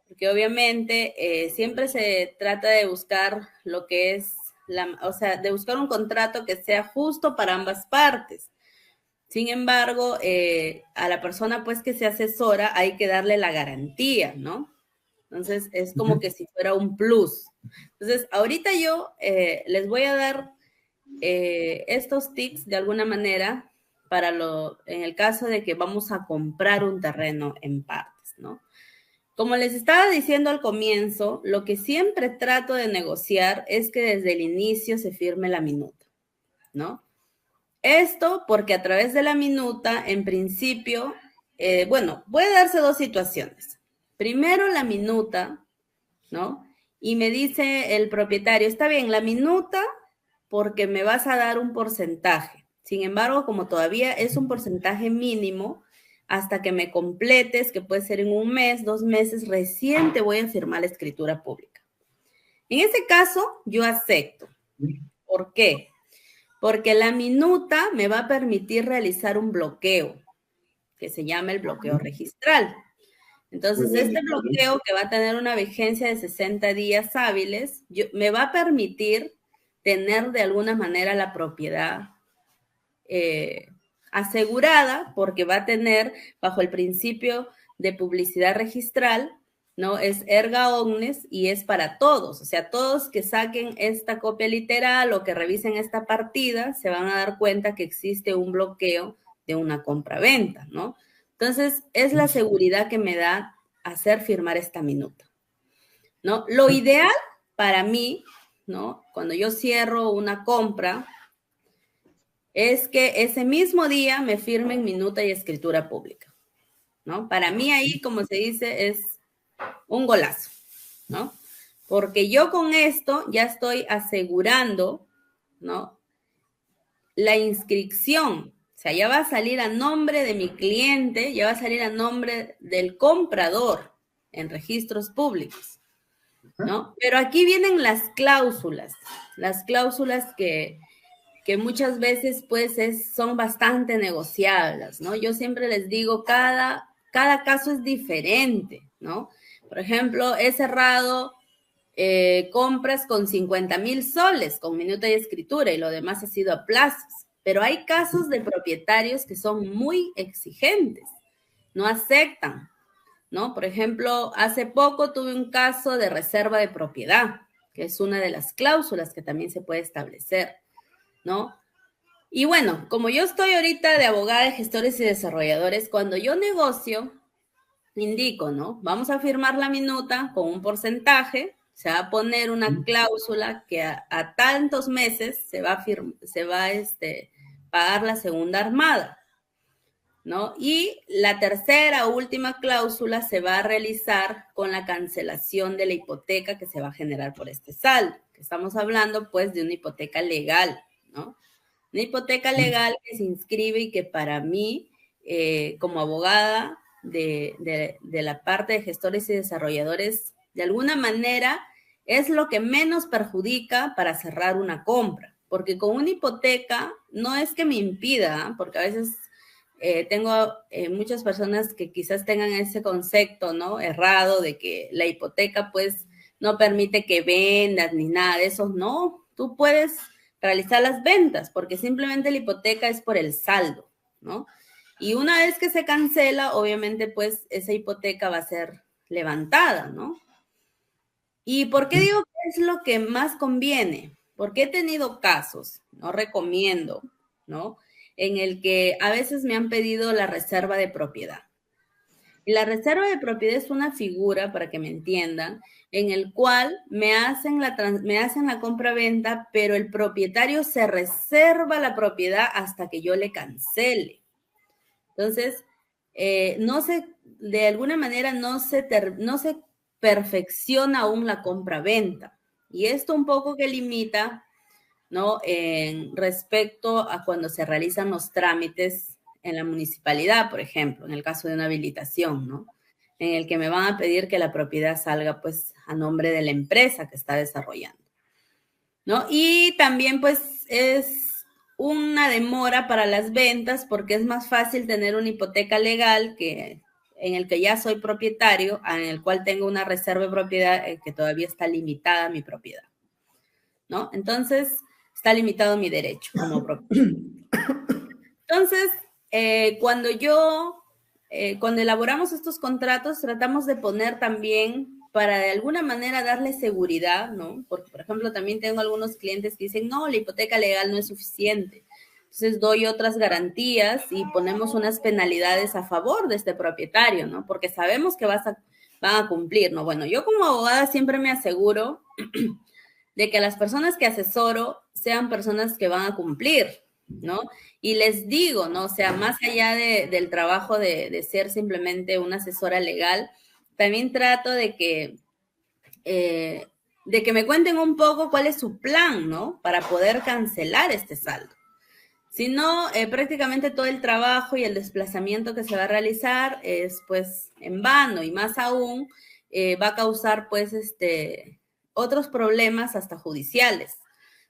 Speaker 3: Porque obviamente siempre se trata de buscar lo que es, de buscar un contrato que sea justo para ambas partes. Sin embargo, a la persona pues que se asesora hay que darle la garantía, ¿no? Entonces es como que si fuera un plus. Entonces ahorita yo les voy a dar estos tips de alguna manera en el caso de que vamos a comprar un terreno en partes, ¿no? Como les estaba diciendo al comienzo, lo que siempre trato de negociar es que desde el inicio se firme la minuta, ¿no? Esto porque a través de la minuta, en principio, puede darse 2 situaciones. Primero, la minuta, ¿no? Y me dice el propietario, está bien, la minuta porque me vas a dar un porcentaje. Sin embargo, como todavía es un porcentaje mínimo, hasta que me completes, que puede ser en 1 mes, 2 meses, recién te voy a firmar la escritura pública. En ese caso, yo acepto. ¿Por qué? Porque la minuta me va a permitir realizar un bloqueo, que se llama el bloqueo registral. Entonces, este bloqueo, que va a tener una vigencia de 60 días hábiles, me va a permitir tener de alguna manera la propiedad asegurada, porque va a tener, bajo el principio de publicidad registral, ¿no? Es erga omnes y es para todos. O sea, todos que saquen esta copia literal o que revisen esta partida se van a dar cuenta que existe un bloqueo de una compra-venta, ¿no? Entonces, es la seguridad que me da hacer firmar esta minuta, ¿no? Lo ideal para mí, ¿no? Cuando yo cierro una compra, es que ese mismo día me firmen minuta y escritura pública, ¿no? Para mí ahí, como se dice, es un golazo, ¿no? Porque yo con esto ya estoy asegurando, ¿no? La inscripción. O sea, ya va a salir a nombre de mi cliente, ya va a salir a nombre del comprador en registros públicos, ¿no? Pero aquí vienen las cláusulas que muchas veces pues son bastante negociables, ¿no? Yo siempre les digo, cada caso es diferente, ¿no? Por ejemplo, he cerrado compras con 50,000 soles con minuta y escritura y lo demás ha sido a plazos. Pero hay casos de propietarios que son muy exigentes, no aceptan, ¿no? Por ejemplo, hace poco tuve un caso de reserva de propiedad, que es una de las cláusulas que también se puede establecer, ¿no? Y bueno, como yo estoy ahorita de abogada de gestores y desarrolladores, cuando yo negocio, indico, ¿no? Vamos a firmar la minuta con un porcentaje, se va a poner una cláusula que a tantos meses se va a pagar la segunda armada, ¿no? Y la tercera última cláusula se va a realizar con la cancelación de la hipoteca que se va a generar por este saldo, que estamos hablando pues de una hipoteca legal, ¿no? Una hipoteca legal que se inscribe y que para mí, como abogada de la parte de gestores y desarrolladores, de alguna manera es lo que menos perjudica para cerrar una compra. Porque con una hipoteca no es que me impida, porque a veces tengo muchas personas que quizás tengan ese concepto, ¿no? Errado de que la hipoteca pues no permite que vendas ni nada de eso. No, tú puedes realizar las ventas, porque simplemente la hipoteca es por el saldo, ¿no? Y una vez que se cancela, obviamente, pues, esa hipoteca va a ser levantada, ¿no? ¿Y por qué digo que es lo que más conviene? Porque he tenido casos, no recomiendo, ¿no? En el que a veces me han pedido la reserva de propiedad. Y la reserva de propiedad es una figura, para que me entiendan, en el cual me hacen la compra-venta, pero el propietario se reserva la propiedad hasta que yo le cancele. Entonces, de alguna manera no se perfecciona aún la compra-venta. Y esto un poco que limita, ¿no? Respecto a cuando se realizan los trámites en la municipalidad, por ejemplo, en el caso de una habilitación, ¿no? En el que me van a pedir que la propiedad salga, pues, a nombre de la empresa que está desarrollando, ¿no? Y también, pues, es una demora para las ventas porque es más fácil tener una hipoteca legal en el que ya soy propietario, en el cual tengo una reserva de propiedad que todavía está limitada a mi propiedad, ¿no? Entonces, está limitado mi derecho como propietario. Entonces, cuando elaboramos estos contratos, tratamos de poner también para de alguna manera darle seguridad, ¿no? Porque, por ejemplo, también tengo algunos clientes que dicen, no, la hipoteca legal no es suficiente. Entonces, doy otras garantías y ponemos unas penalidades a favor de este propietario, ¿no? Porque sabemos que van a cumplir, ¿no? Bueno, yo como abogada siempre me aseguro de que las personas que asesoro sean personas que van a cumplir, ¿no? Y les digo, ¿no? O sea, más allá del trabajo de ser simplemente una asesora legal, también trato de que me cuenten un poco cuál es su plan, ¿no? Para poder cancelar este saldo. Si no, prácticamente todo el trabajo y el desplazamiento que se va a realizar es, pues, en vano, y más aún va a causar, pues, otros problemas hasta judiciales.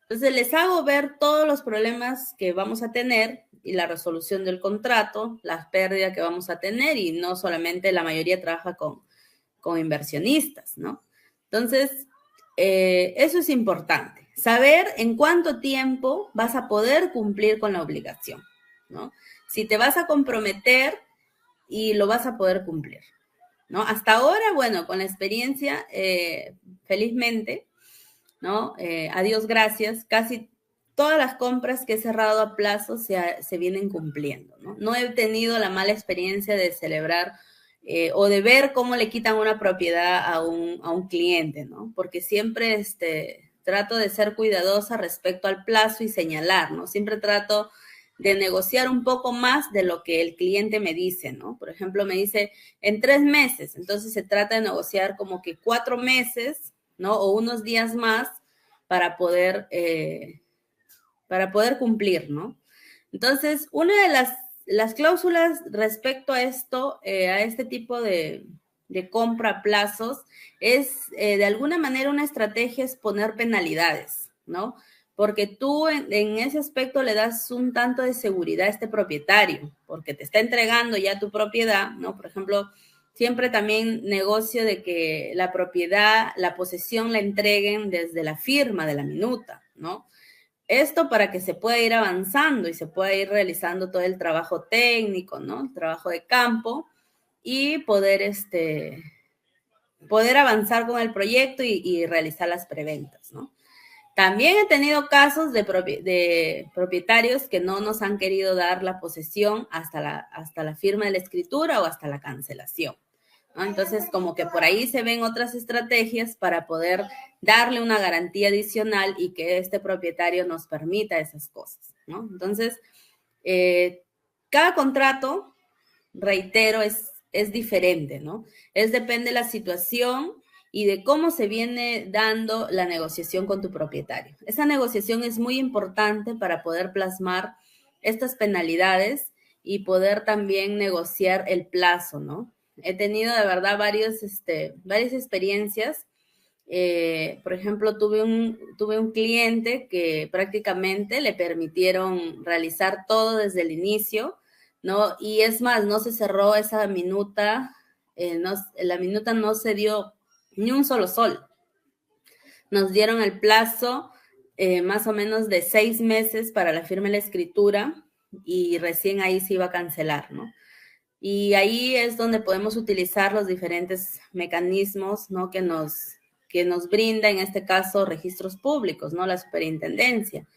Speaker 3: Entonces, les hago ver todos los problemas que vamos a tener y la resolución del contrato, las pérdidas que vamos a tener, y no solamente la mayoría trabaja con inversionistas, ¿no? Entonces, eso es importante. Saber en cuánto tiempo vas a poder cumplir con la obligación, ¿no? Si te vas a comprometer y lo vas a poder cumplir, ¿no? Hasta ahora, bueno, con la experiencia, felizmente, ¿no? A Dios gracias, casi todas las compras que he cerrado a plazo se vienen cumpliendo, ¿no? No he tenido la mala experiencia de celebrar o de ver cómo le quitan una propiedad a un cliente, ¿no? Porque siempre trato de ser cuidadosa respecto al plazo y señalar, ¿no? Siempre trato de negociar un poco más de lo que el cliente me dice, ¿no? Por ejemplo, me dice en 3 meses, entonces se trata de negociar como que 4 meses, ¿no? O unos días más para poder cumplir, ¿no? Entonces, una de las cláusulas respecto a esto, a este tipo de compra a plazos, es de alguna manera una estrategia es poner penalidades, ¿no? Porque tú en ese aspecto le das un tanto de seguridad a este propietario, porque te está entregando ya tu propiedad, ¿no? Por ejemplo, siempre también negocio de que la propiedad, la posesión la entreguen desde la firma de la minuta, ¿no? Esto para que se pueda ir avanzando y se pueda ir realizando todo el trabajo técnico, ¿no? El trabajo de campo y poder avanzar con el proyecto y realizar las preventas, ¿no? También he tenido casos de propietarios que no nos han querido dar la posesión hasta la firma de la escritura o hasta la cancelación, ¿no? Entonces, como que por ahí se ven otras estrategias para poder darle una garantía adicional y que este propietario nos permita esas cosas, ¿no? Entonces, cada contrato, reitero, es diferente, ¿no? Depende de la situación y de cómo se viene dando la negociación con tu propietario. Esa negociación es muy importante para poder plasmar estas penalidades y poder también negociar el plazo, ¿no? He tenido de verdad varias experiencias. Por ejemplo, tuve un cliente que prácticamente le permitieron realizar todo desde el inicio, ¿no? Y es más, no se cerró esa minuta, la minuta no se dio ni un solo sol. Nos dieron el plazo más o menos de 6 meses para la firma y la escritura, y recién ahí se iba a cancelar, ¿no? Y ahí es donde podemos utilizar los diferentes mecanismos, ¿no? que nos brinda, en este caso, registros públicos, ¿no? La superintendencia,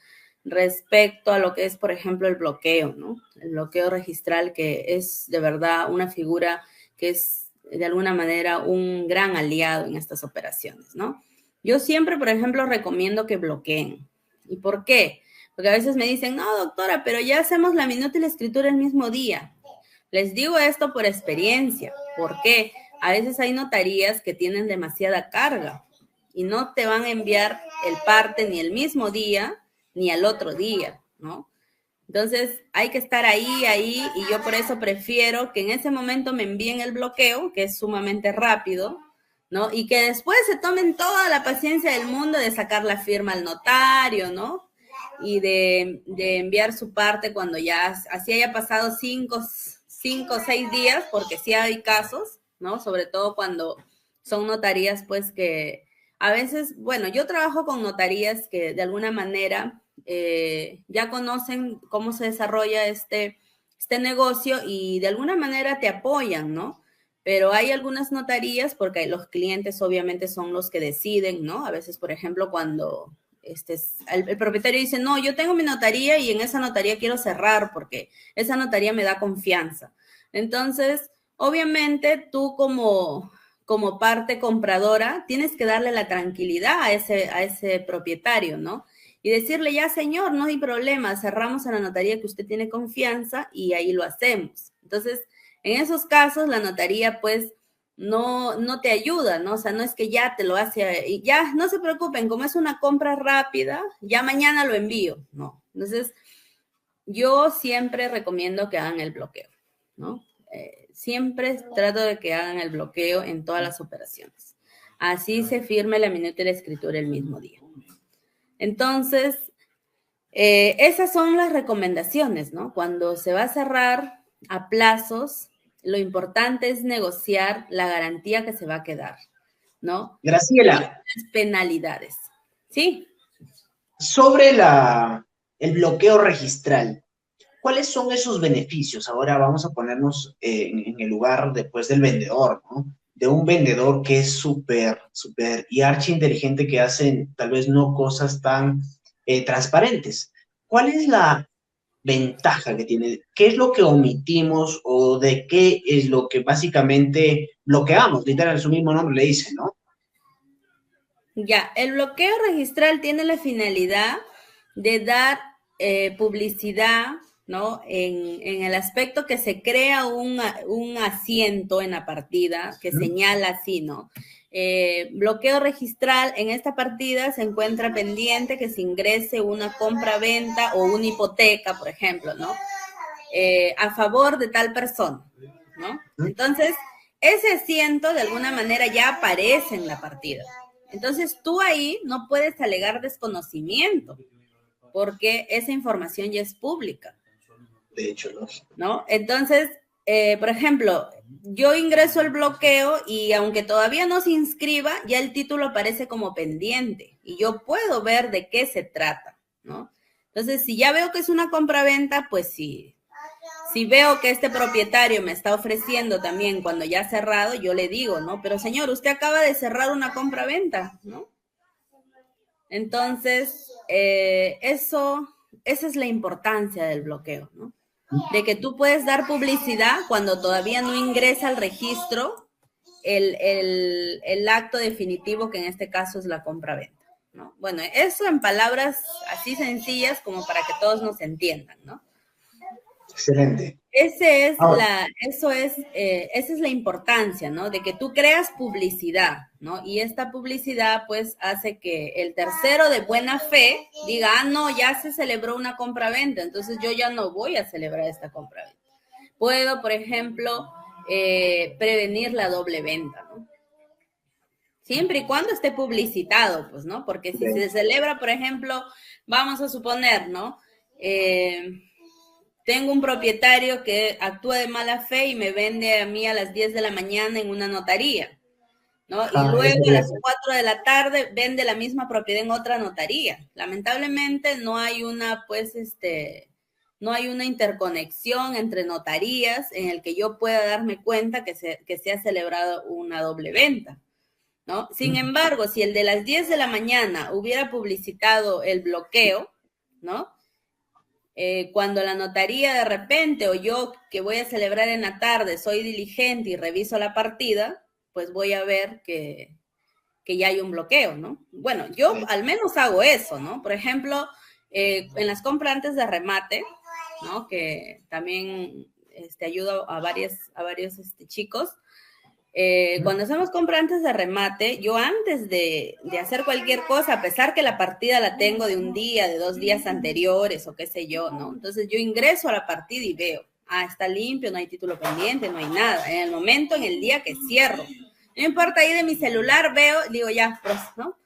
Speaker 3: respecto a lo que es, por ejemplo, el bloqueo, ¿no? El bloqueo registral, que es de verdad una figura que es de alguna manera un gran aliado en estas operaciones, ¿no? Yo siempre, por ejemplo, recomiendo que bloqueen. ¿Y por qué? Porque a veces me dicen, no, doctora, pero ya hacemos la minuta y la escritura el mismo día. Les digo esto por experiencia. ¿Por qué? A veces hay notarías que tienen demasiada carga y no te van a enviar el parte ni el mismo día ni al otro día, ¿no? Entonces, hay que estar ahí, y yo por eso prefiero que en ese momento me envíen el bloqueo, que es sumamente rápido, ¿no? Y que después se tomen toda la paciencia del mundo de sacar la firma al notario, ¿no? Y de enviar su parte cuando ya así haya pasado 5 o 6 días, porque sí hay casos, ¿no? Sobre todo cuando son notarías, pues que a veces, bueno, yo trabajo con notarías que de alguna manera ya conocen cómo se desarrolla este negocio y de alguna manera te apoyan, ¿no? Pero hay algunas notarías, porque los clientes obviamente son los que deciden, ¿no? A veces, por ejemplo, cuando el propietario dice, no, yo tengo mi notaría y en esa notaría quiero cerrar porque esa notaría me da confianza. Entonces, obviamente tú como parte compradora tienes que darle la tranquilidad a ese propietario, ¿no? Y decirle, ya señor, no hay problema, cerramos a la notaría que usted tiene confianza y ahí lo hacemos. Entonces, en esos casos, la notaría, pues, no te ayuda, ¿no? O sea, no es que ya te lo hace, y ya, no se preocupen, como es una compra rápida, ya mañana lo envío, ¿no? Entonces, yo siempre recomiendo que hagan el bloqueo, ¿no? Siempre trato de que hagan el bloqueo en todas las operaciones. Así se firme la minuta y la escritura el mismo día. Entonces, esas son las recomendaciones, ¿no? Cuando se va a cerrar a plazos, lo importante es negociar la garantía que se va a quedar, ¿no?
Speaker 1: Graciela,
Speaker 3: Y las penalidades, ¿sí?
Speaker 1: sobre el bloqueo registral, ¿cuáles son esos beneficios? Ahora vamos a ponernos en el lugar después del vendedor, ¿no? De un vendedor que es súper, súper y archi inteligente, que hacen tal vez no cosas tan transparentes. ¿Cuál es la ventaja que tiene? ¿Qué es lo que omitimos o de qué es lo que básicamente bloqueamos? Literal, su mismo nombre le dice, ¿no?
Speaker 3: Ya, el bloqueo registral tiene la finalidad de dar publicidad, ¿no? En el aspecto que se crea un asiento en la partida que señala así, ¿no? Bloqueo registral, en esta partida se encuentra pendiente que se ingrese una compra-venta o una hipoteca, por ejemplo, ¿no? A favor de tal persona, ¿no? Entonces, ese asiento de alguna manera ya aparece en la partida. Entonces, tú ahí no puedes alegar desconocimiento, porque esa información ya es pública.
Speaker 1: De hecho,
Speaker 3: ¿No? Entonces, por ejemplo, yo ingreso el bloqueo y aunque todavía no se inscriba, ya el título aparece como pendiente y yo puedo ver de qué se trata, ¿no? Entonces, si ya veo que es una compraventa, pues sí. Si veo que este propietario me está ofreciendo también cuando ya ha cerrado, yo le digo, ¿no? Pero señor, usted acaba de cerrar una compraventa, ¿no? Entonces, esa es la importancia del bloqueo, ¿no? De que tú puedes dar publicidad cuando todavía no ingresa al registro el acto definitivo, que en este caso es la compra-venta, ¿no? Bueno, eso en palabras así sencillas como para que todos nos entiendan, ¿no?
Speaker 1: excelente.
Speaker 3: Esa es la importancia, ¿no? De que tú creas publicidad, ¿no? Y esta publicidad, pues, hace que el tercero de buena fe diga, no, ya se celebró una compra-venta, entonces yo ya no voy a celebrar esta compra-venta. Puedo, por ejemplo, prevenir la doble venta, ¿no? Siempre y cuando esté publicitado, pues, ¿no? Porque si se celebra, por ejemplo, vamos a suponer, ¿no? Tengo un propietario que actúa de mala fe y me vende a mí a las 10 de la mañana en una notaría. ¿no? Y luego a las 4 de la tarde vende la misma propiedad en otra notaría. Lamentablemente no hay una, pues, no hay una interconexión entre notarías en el que yo pueda darme cuenta que se ha celebrado una doble venta, ¿no? Sin embargo, si el de las 10 de la mañana hubiera publicitado el bloqueo, ¿no? Cuando la notaría de repente, o yo que voy a celebrar en la tarde, soy diligente y reviso la partida, pues voy a ver que ya hay un bloqueo, ¿no? Bueno, yo al menos hago eso, ¿no? Por ejemplo, en las compras antes de remate, ¿no? Que también ayudo a varios chicos. Cuando hacemos compra antes de remate, yo antes de hacer cualquier cosa, a pesar que la partida la tengo de un día, de 2 días anteriores o qué sé yo, ¿no? Entonces yo ingreso a la partida y veo, está limpio, no hay título pendiente, no hay nada. En el momento, en el día que cierro, no importa, ahí de mi celular veo, digo ya, pues, ¿no?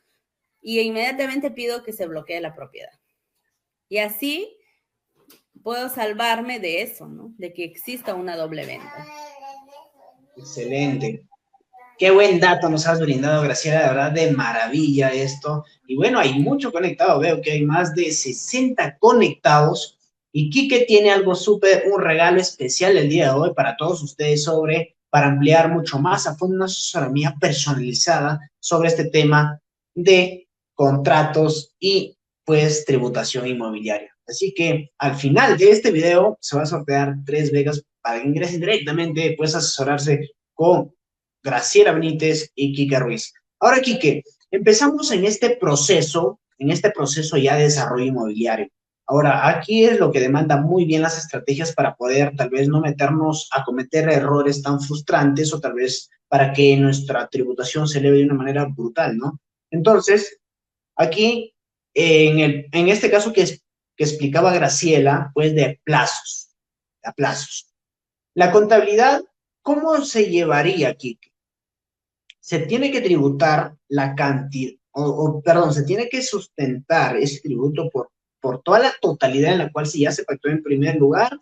Speaker 3: Y inmediatamente pido que se bloquee la propiedad. Y así puedo salvarme de eso, ¿no? De que exista una doble venta.
Speaker 1: Excelente. Qué buen dato nos has brindado, Graciela, de verdad, de maravilla esto. Y bueno, hay mucho conectado, veo que hay más de 60 conectados. Y Quique tiene algo súper, un regalo especial el día de hoy para todos ustedes para ampliar mucho más a fondo una asesoría personalizada sobre este tema de contratos y pues tributación inmobiliaria. Así que al final de este video se va a sortear 3 becas para que ingresen directamente, pues asesorarse con Graciela Benítez y Quique Ruiz. Ahora, Quique, empezamos en este proceso ya de desarrollo inmobiliario. Ahora, aquí es lo que demanda muy bien las estrategias para poder tal vez no meternos a cometer errores tan frustrantes o tal vez para que nuestra tributación se eleve de una manera brutal, ¿no? Entonces, aquí, en este caso que explicaba Graciela, pues de plazos, a plazos. La contabilidad, ¿cómo se llevaría, Quique? Se tiene que tributar la cantidad, perdón, se tiene que sustentar ese tributo por toda la totalidad en la cual si ya se pactó en primer lugar,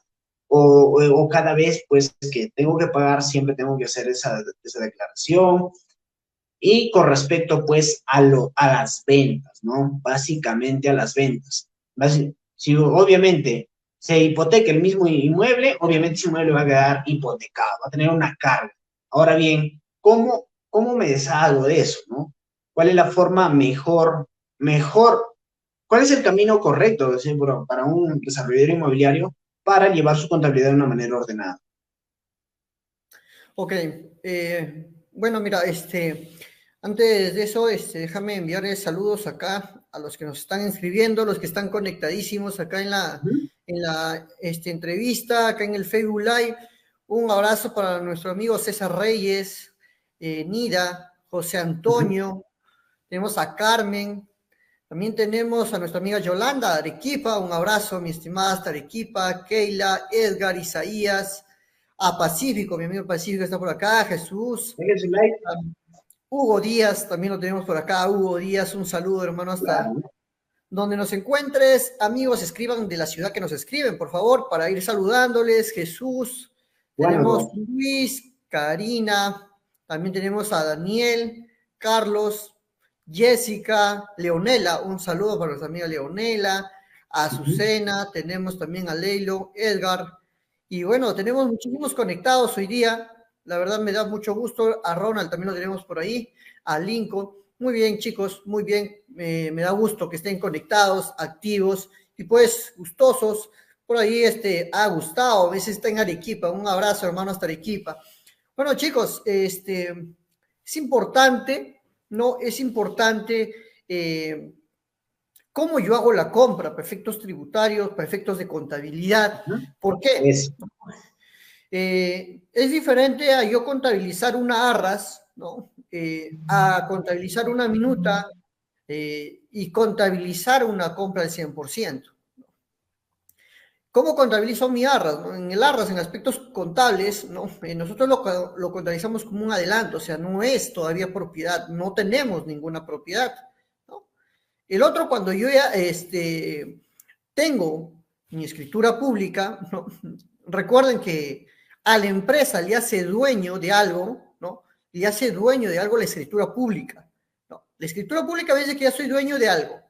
Speaker 1: o cada vez pues que tengo que pagar, siempre tengo que hacer esa declaración. Y con respecto pues a las ventas, ¿no? Básicamente a las ventas. Si obviamente se hipoteca el mismo inmueble, obviamente ese inmueble va a quedar hipotecado, va a tener una carga. Ahora bien, ¿cómo me deshago de eso, no? ¿Cuál es la forma mejor, cuál es el camino correcto, ¿sí? Para un desarrollador inmobiliario para llevar su contabilidad de una manera ordenada?
Speaker 2: Ok, bueno, mira, antes de eso, déjame enviarles saludos acá a los que nos están inscribiendo, los que están conectadísimos acá en la entrevista, acá en el Facebook Live. Un abrazo para nuestro amigo César Reyes, Nida, José Antonio, tenemos a Carmen, también tenemos a nuestra amiga Yolanda Arequipa, un abrazo, mi estimada hasta Arequipa, Keila, Edgar, Isaías, a Pacífico, mi amigo Pacífico está por acá, Jesús, Hugo Díaz, también lo tenemos por acá, Hugo Díaz, un saludo hermano hasta donde nos encuentres, amigos, escriban de la ciudad que nos escriben, por favor, para ir saludándoles, Jesús, tenemos Luis, Karina, también tenemos a Daniel, Carlos, Jessica, Leonela, un saludo para nuestra amiga Leonela, a Azucena, tenemos también a Leilo, Edgar, y bueno, tenemos muchísimos conectados hoy día, la verdad me da mucho gusto, a Ronald también lo tenemos por ahí, a Lincoln, muy bien chicos, muy bien, me da gusto que estén conectados, activos, y pues gustosos, por ahí a Gustavo, a veces está en Arequipa, un abrazo hermano hasta Arequipa. Bueno chicos, es importante, ¿no? Es importante cómo yo hago la compra, para efectos tributarios, para efectos de contabilidad. ¿Por qué? Es diferente a yo contabilizar una arras, ¿no? A contabilizar una minuta y contabilizar una compra al 100%. ¿Cómo contabilizo mi arras? ¿No? En el arras, en aspectos contables, ¿no? Nosotros lo contabilizamos como un adelanto, o sea, no es todavía propiedad, no tenemos ninguna propiedad, ¿no? El otro, cuando yo ya tengo mi escritura pública, ¿no? Recuerden que a la empresa le hace dueño de algo, ¿no? le hace dueño de algo la escritura pública. No, la escritura pública me dice que ya soy dueño de algo.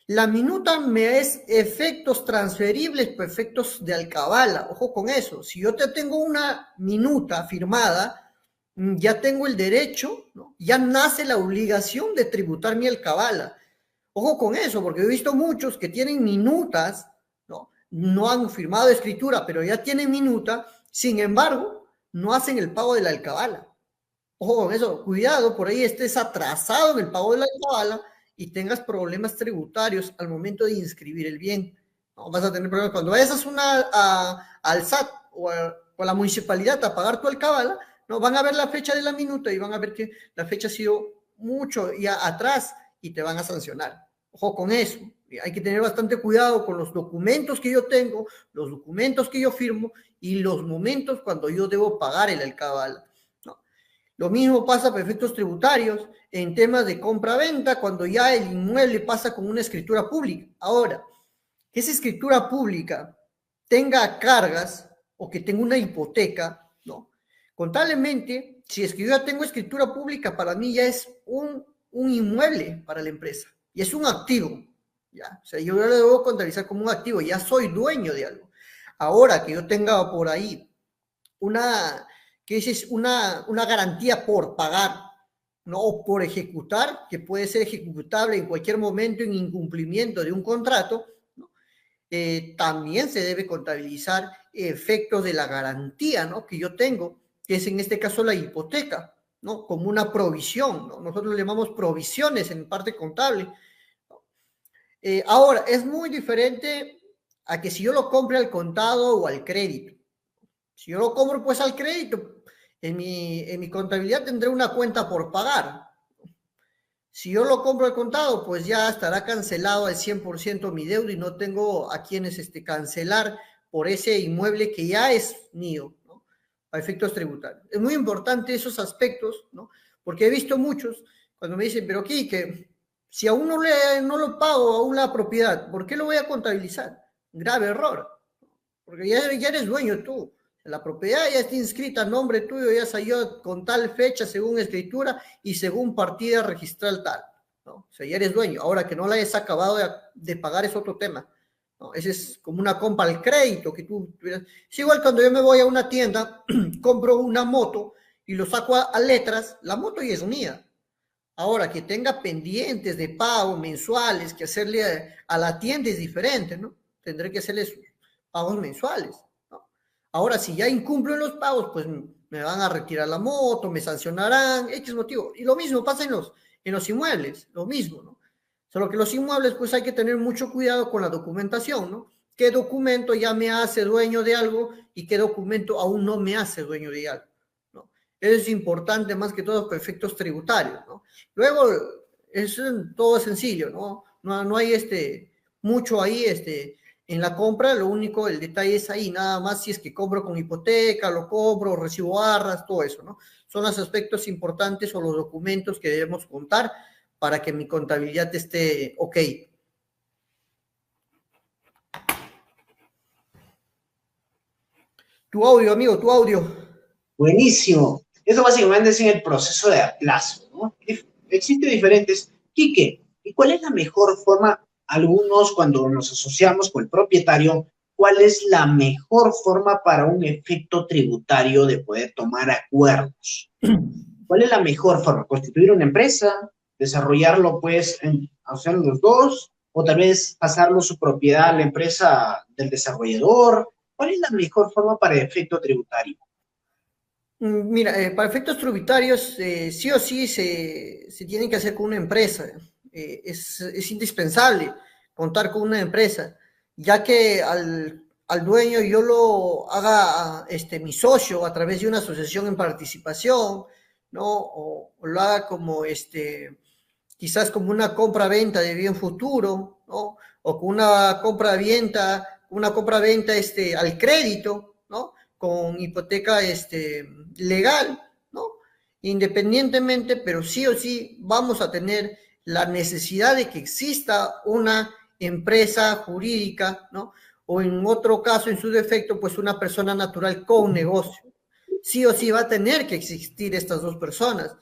Speaker 2: La minuta me es efectos transferibles por efectos de alcabala. Ojo con eso. Si yo te tengo una minuta firmada, ya tengo el derecho, ¿no? Ya nace la obligación de tributar mi alcabala. Ojo con eso, porque he visto muchos que tienen minutas, no han firmado escritura, pero ya tienen minuta, sin embargo, no hacen el pago de la alcabala. Ojo con eso, cuidado, por ahí estés atrasado en el pago de la alcabala y tengas problemas tributarios al momento de inscribir el bien. ¿No? Vas a tener problemas cuando vayas al SAT o a la municipalidad a pagar tu alcabala, ¿no? Van a ver la fecha de la minuta y van a ver que la fecha ha sido mucho ya atrás y te van a sancionar. Ojo con eso. Hay que tener bastante cuidado con los documentos que yo tengo, los documentos que yo firmo y los momentos cuando yo debo pagar el alcabala. ¿No? Lo mismo pasa para efectos tributarios en temas de compra-venta cuando ya el inmueble pasa con una escritura pública. Ahora, que esa escritura pública tenga cargas o que tenga una hipoteca, ¿no? Contablemente, si es que yo ya tengo escritura pública, para mí ya es un inmueble para la empresa y es un activo. ¿Ya? O sea, yo lo debo contabilizar como un activo, ya soy dueño de algo. Ahora que yo tenga por ahí una garantía por pagar, ¿no? O por ejecutar, que puede ser ejecutable en cualquier momento en incumplimiento de un contrato, ¿no? También se debe contabilizar efectos de la garantía, ¿no? Que yo tengo, que es en este caso la hipoteca, ¿no? Como una provisión, ¿no? Nosotros le llamamos provisiones en parte contable. Ahora, es muy diferente a que si yo lo compre al contado o al crédito. Si yo lo compro pues al crédito, en mi contabilidad tendré una cuenta por pagar. Si yo lo compro al contado, pues ya estará cancelado al 100% mi deuda y no tengo a quienes cancelar por ese inmueble que ya es mío, ¿no? A efectos tributarios. Es muy importante esos aspectos, ¿no? Porque he visto muchos cuando me dicen, pero aquí que si aún no lo pago aún la propiedad, ¿por qué lo voy a contabilizar? Grave error, porque ya eres dueño tú. La propiedad ya está inscrita a nombre tuyo, ya salió con tal fecha según escritura y según partida registral tal, ¿no? O sea, ya eres dueño. Ahora que no la hayas acabado de pagar es otro tema, ¿no? Ese es como una compra al crédito que tú tuvieras. Es igual cuando yo me voy a una tienda, compro una moto y lo saco a letras, la moto ya es mía. Ahora, que tenga pendientes de pago mensuales, que hacerle a la tienda es diferente, ¿no? Tendré que hacerle sus pagos mensuales, ¿no? Ahora, si ya incumplo en los pagos, pues me van a retirar la moto, me sancionarán, X motivo. Y lo mismo pasa en los inmuebles, lo mismo, ¿no? Solo que los inmuebles, pues hay que tener mucho cuidado con la documentación, ¿no? ¿Qué documento ya me hace dueño de algo y qué documento aún no me hace dueño de algo? Eso es importante más que todo por efectos tributarios, ¿no? Luego, es todo sencillo, ¿no? No hay mucho ahí en la compra, lo único, el detalle es ahí, nada más si es que compro con hipoteca, lo compro, recibo arras, todo eso, ¿no? Son los aspectos importantes o los documentos que debemos contar para que mi contabilidad esté ok. Tu audio, amigo, tu audio.
Speaker 1: Buenísimo. Eso básicamente es en el proceso de aplazo, ¿no? Existen diferentes. Quique, ¿y cuál es la mejor forma? Algunos, cuando nos asociamos con el propietario, ¿cuál es la mejor forma para un efecto tributario de poder tomar acuerdos? ¿Cuál es la mejor forma? ¿Constituir una empresa? ¿Desarrollarlo, pues, hacer los dos? ¿O tal vez pasarlo su propiedad a la empresa del desarrollador? ¿Cuál es la mejor forma para el efecto tributario?
Speaker 2: Mira, para efectos tributarios, sí o sí se tienen que hacer con una empresa. Es indispensable contar con una empresa, ya que al dueño yo lo haga mi socio a través de una asociación en participación, ¿no? O lo haga como quizás como una compra-venta de bien futuro, ¿no? O con una compra-venta al crédito, ¿no? Con hipoteca legal, ¿no? Independientemente, pero sí o sí vamos a tener la necesidad de que exista una empresa jurídica, ¿no? O en otro caso, en su defecto, pues una persona natural con negocio. sí o sí va a tener que existir estas dos personas.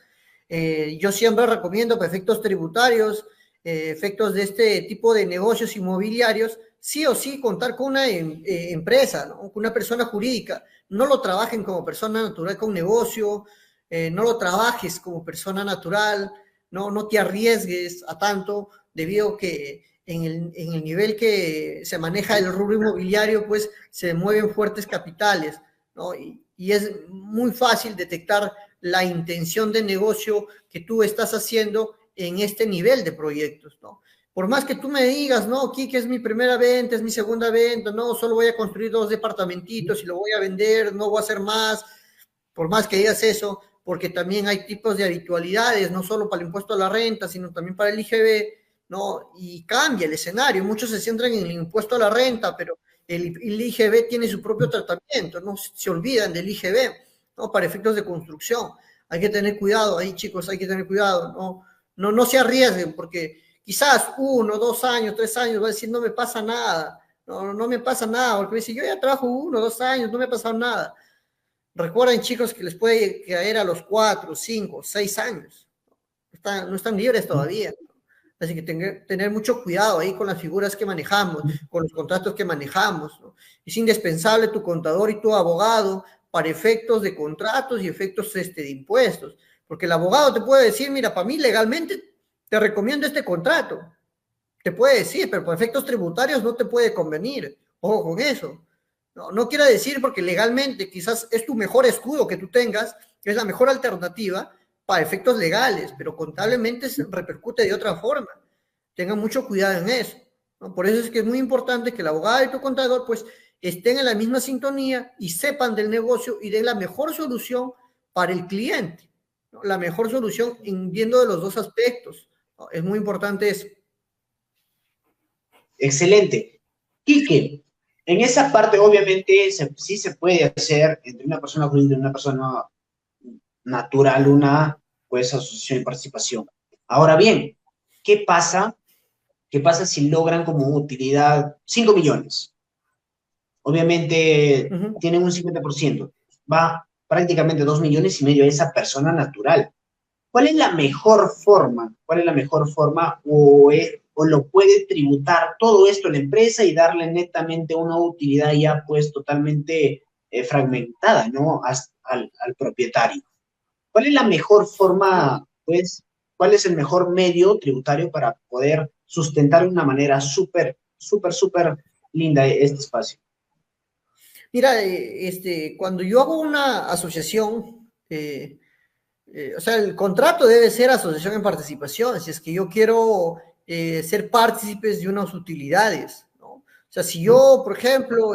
Speaker 2: Yo siempre recomiendo para efectos tributarios, efectos de este tipo de negocios inmobiliarios, sí o sí contar con una empresa, ¿no? Con una persona jurídica. No lo trabajen como persona natural con negocio, no lo trabajes como persona natural, no te arriesgues a tanto, debido a que en el nivel que se maneja el rubro inmobiliario, pues se mueven fuertes capitales, ¿no? Y es muy fácil detectar la intención de negocio que tú estás haciendo en este nivel de proyectos, ¿no? Por más que tú me digas, no, Kike, es mi primera venta, es mi segunda venta, no, solo voy a construir 2 departamentitos y lo voy a vender, no voy a hacer más, por más que digas eso, porque también hay tipos de habitualidades, no solo para el impuesto a la renta, sino también para el IGB, ¿no? Y cambia el escenario. Muchos se centran en el impuesto a la renta, pero el IGB tiene su propio tratamiento, no se olvidan del IGB, ¿no? Para efectos de construcción. Hay que tener cuidado ahí, chicos, hay que tener cuidado, no se arriesguen, porque quizás 1, 2 años, 3 años va a decir, no me pasa nada, no me pasa nada, porque me dice, yo ya trabajo 1, 2 años, no me ha pasado nada. Recuerden, chicos, que les puede caer a los 4, 5, 6 años. No están libres todavía. Así que tener mucho cuidado ahí con las figuras que manejamos, con los contratos que manejamos, ¿no? Es indispensable tu contador y tu abogado para efectos de contratos y efectos de impuestos. Porque el abogado te puede decir, mira, para mí legalmente te recomiendo este contrato. Te puede decir, pero por efectos tributarios no te puede convenir. Ojo con eso. No quiere decir porque legalmente quizás es tu mejor escudo que tú tengas, es la mejor alternativa para efectos legales, pero contablemente se repercute de otra forma. Tengan mucho cuidado en eso, ¿no? Por eso es que es muy importante que el abogado y tu contador pues estén en la misma sintonía y sepan del negocio y den la mejor solución para el cliente, ¿no? La mejor solución viendo de los dos aspectos, ¿no? Es muy importante eso.
Speaker 1: Excelente. Quique, en esa parte obviamente sí se puede hacer entre una persona jurídica y una persona natural una pues asociación de participación. Ahora bien, ¿qué pasa? ¿Qué pasa si logran como utilidad 5 millones? Obviamente tienen un 50%, va prácticamente 2 millones y medio a esa persona natural. ¿Cuál es la mejor forma? ¿Cuál es la mejor forma? ¿O lo puede tributar todo esto a la empresa y darle netamente una utilidad ya pues totalmente fragmentada, ¿no? Al propietario? ¿Cuál es la mejor forma, pues, cuál es el mejor medio tributario para poder sustentar de una manera súper, súper, súper linda este espacio?
Speaker 2: Mira, cuando yo hago una asociación, o sea, el contrato debe ser asociación en participación, si es que yo quiero ser partícipes de unas utilidades, ¿no? O sea, si yo, por ejemplo,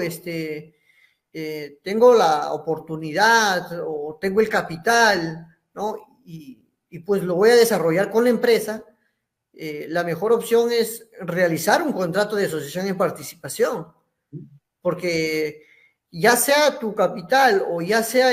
Speaker 2: tengo la oportunidad o tengo el capital, ¿no? Y pues lo voy a desarrollar con la empresa, la mejor opción es realizar un contrato de asociación en participación, porque ya sea tu capital o ya sea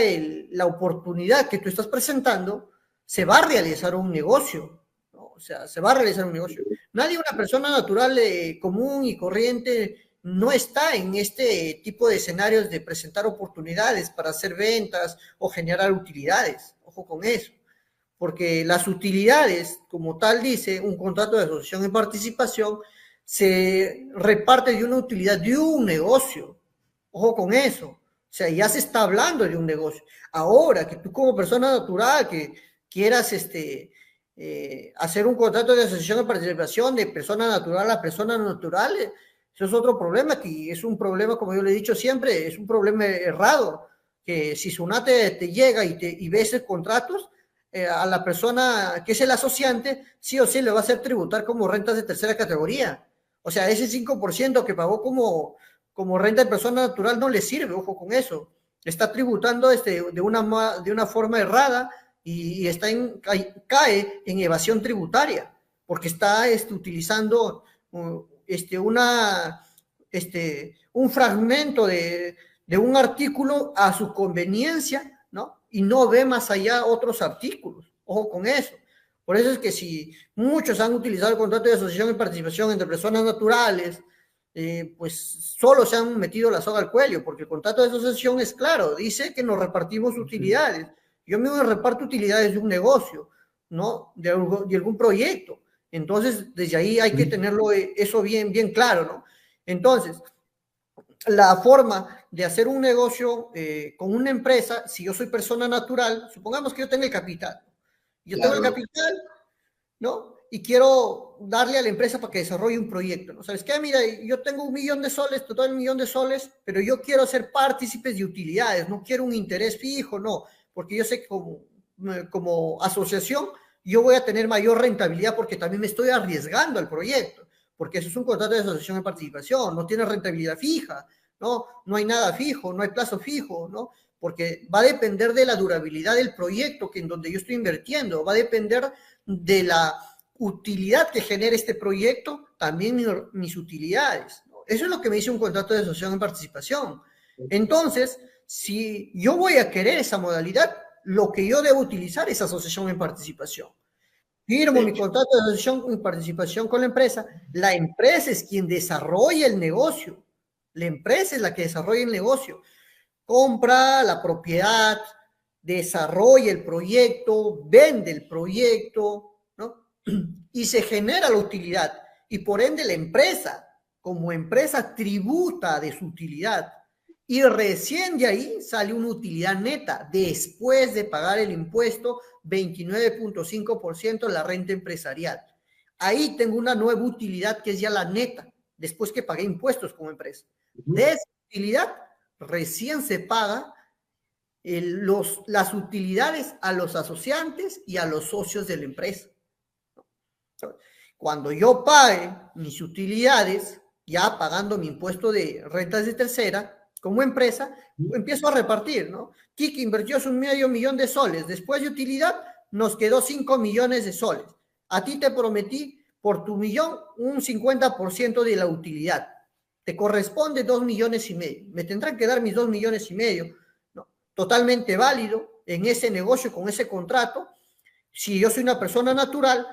Speaker 2: la oportunidad que tú estás presentando, se va a realizar un negocio, ¿no? O sea, se va a realizar un negocio. Nadie, una persona natural común y corriente, no está en este tipo de escenarios de presentar oportunidades para hacer ventas o generar utilidades. Ojo con eso. Porque las utilidades, como tal dice, un contrato de asociación en participación, se reparte de una utilidad de un negocio. Ojo con eso. O sea, ya se está hablando de un negocio. Ahora, que tú como persona natural, que quieras hacer un contrato de asociación de participación de persona natural a persona natural, eso es otro problema, que es un problema, como yo le he dicho siempre, es un problema errado, que si Sunate te llega y ves contratos, a la persona que es el asociante, sí o sí le va a hacer tributar como rentas de tercera categoría. O sea, ese 5% que pagó como renta de persona natural no le sirve, ojo con eso. Está tributando de una forma errada y cae en evasión tributaria, porque está utilizando un fragmento de un artículo a su conveniencia, ¿no? Y no ve más allá otros artículos. Ojo con eso. Por eso es que si muchos han utilizado el contrato de asociación y participación entre personas naturales, pues solo se han metido la soga al cuello, porque el contrato de asociación es claro, dice que nos repartimos utilidades. Yo me reparto utilidades de un negocio, ¿no? De algún proyecto. Entonces, desde ahí hay que tenerlo eso bien, bien claro, ¿no? Entonces, la forma de hacer un negocio con una empresa, si yo soy persona natural, supongamos que yo tengo el capital. Yo tengo el capital, ¿no? Y quiero darle a la empresa para que desarrolle un proyecto, ¿no? ¿Sabes qué? Mira, yo tengo 1.000.000 de soles, te doy 1.000.000 de soles, pero yo quiero ser partícipes de utilidades, no quiero un interés fijo, no, porque yo sé que como asociación yo voy a tener mayor rentabilidad porque también me estoy arriesgando al proyecto, porque eso es un contrato de asociación de participación, no tiene rentabilidad fija, ¿no? No hay nada fijo, no hay plazo fijo, ¿no? Porque va a depender de la durabilidad del proyecto que en donde yo estoy invirtiendo, va a depender de la utilidad que genere este proyecto, también mis utilidades, ¿no? Eso es lo que me dice un contrato de asociación en participación. Entonces, si yo voy a querer esa modalidad, lo que yo debo utilizar es asociación en participación. Firmo mi contrato de asociación en participación con la empresa es quien desarrolla el negocio, la empresa es la que desarrolla el negocio, compra la propiedad, desarrolla el proyecto, vende el proyecto, ¿no? Y se genera la utilidad. Y por ende la empresa, como empresa, tributa de su utilidad. Y recién de ahí sale una utilidad neta, después de pagar el impuesto, 29.5% la renta empresarial. Ahí tengo una nueva utilidad que es ya la neta, después que pagué impuestos como empresa. De esa utilidad recién se paga las utilidades a los asociantes y a los socios de la empresa. Cuando yo pague mis utilidades, ya pagando mi impuesto de rentas de tercera, como empresa, empiezo a repartir, ¿no? Kiki invirtió su $500,000 de soles, después de utilidad nos quedó 5 millones de soles. A ti te prometí por tu millón un 50% de la utilidad. Te corresponde 2,5 millones. Me tendrán que dar mis 2,5 millones, ¿no? Totalmente válido en ese negocio, con ese contrato. Si yo soy una persona natural,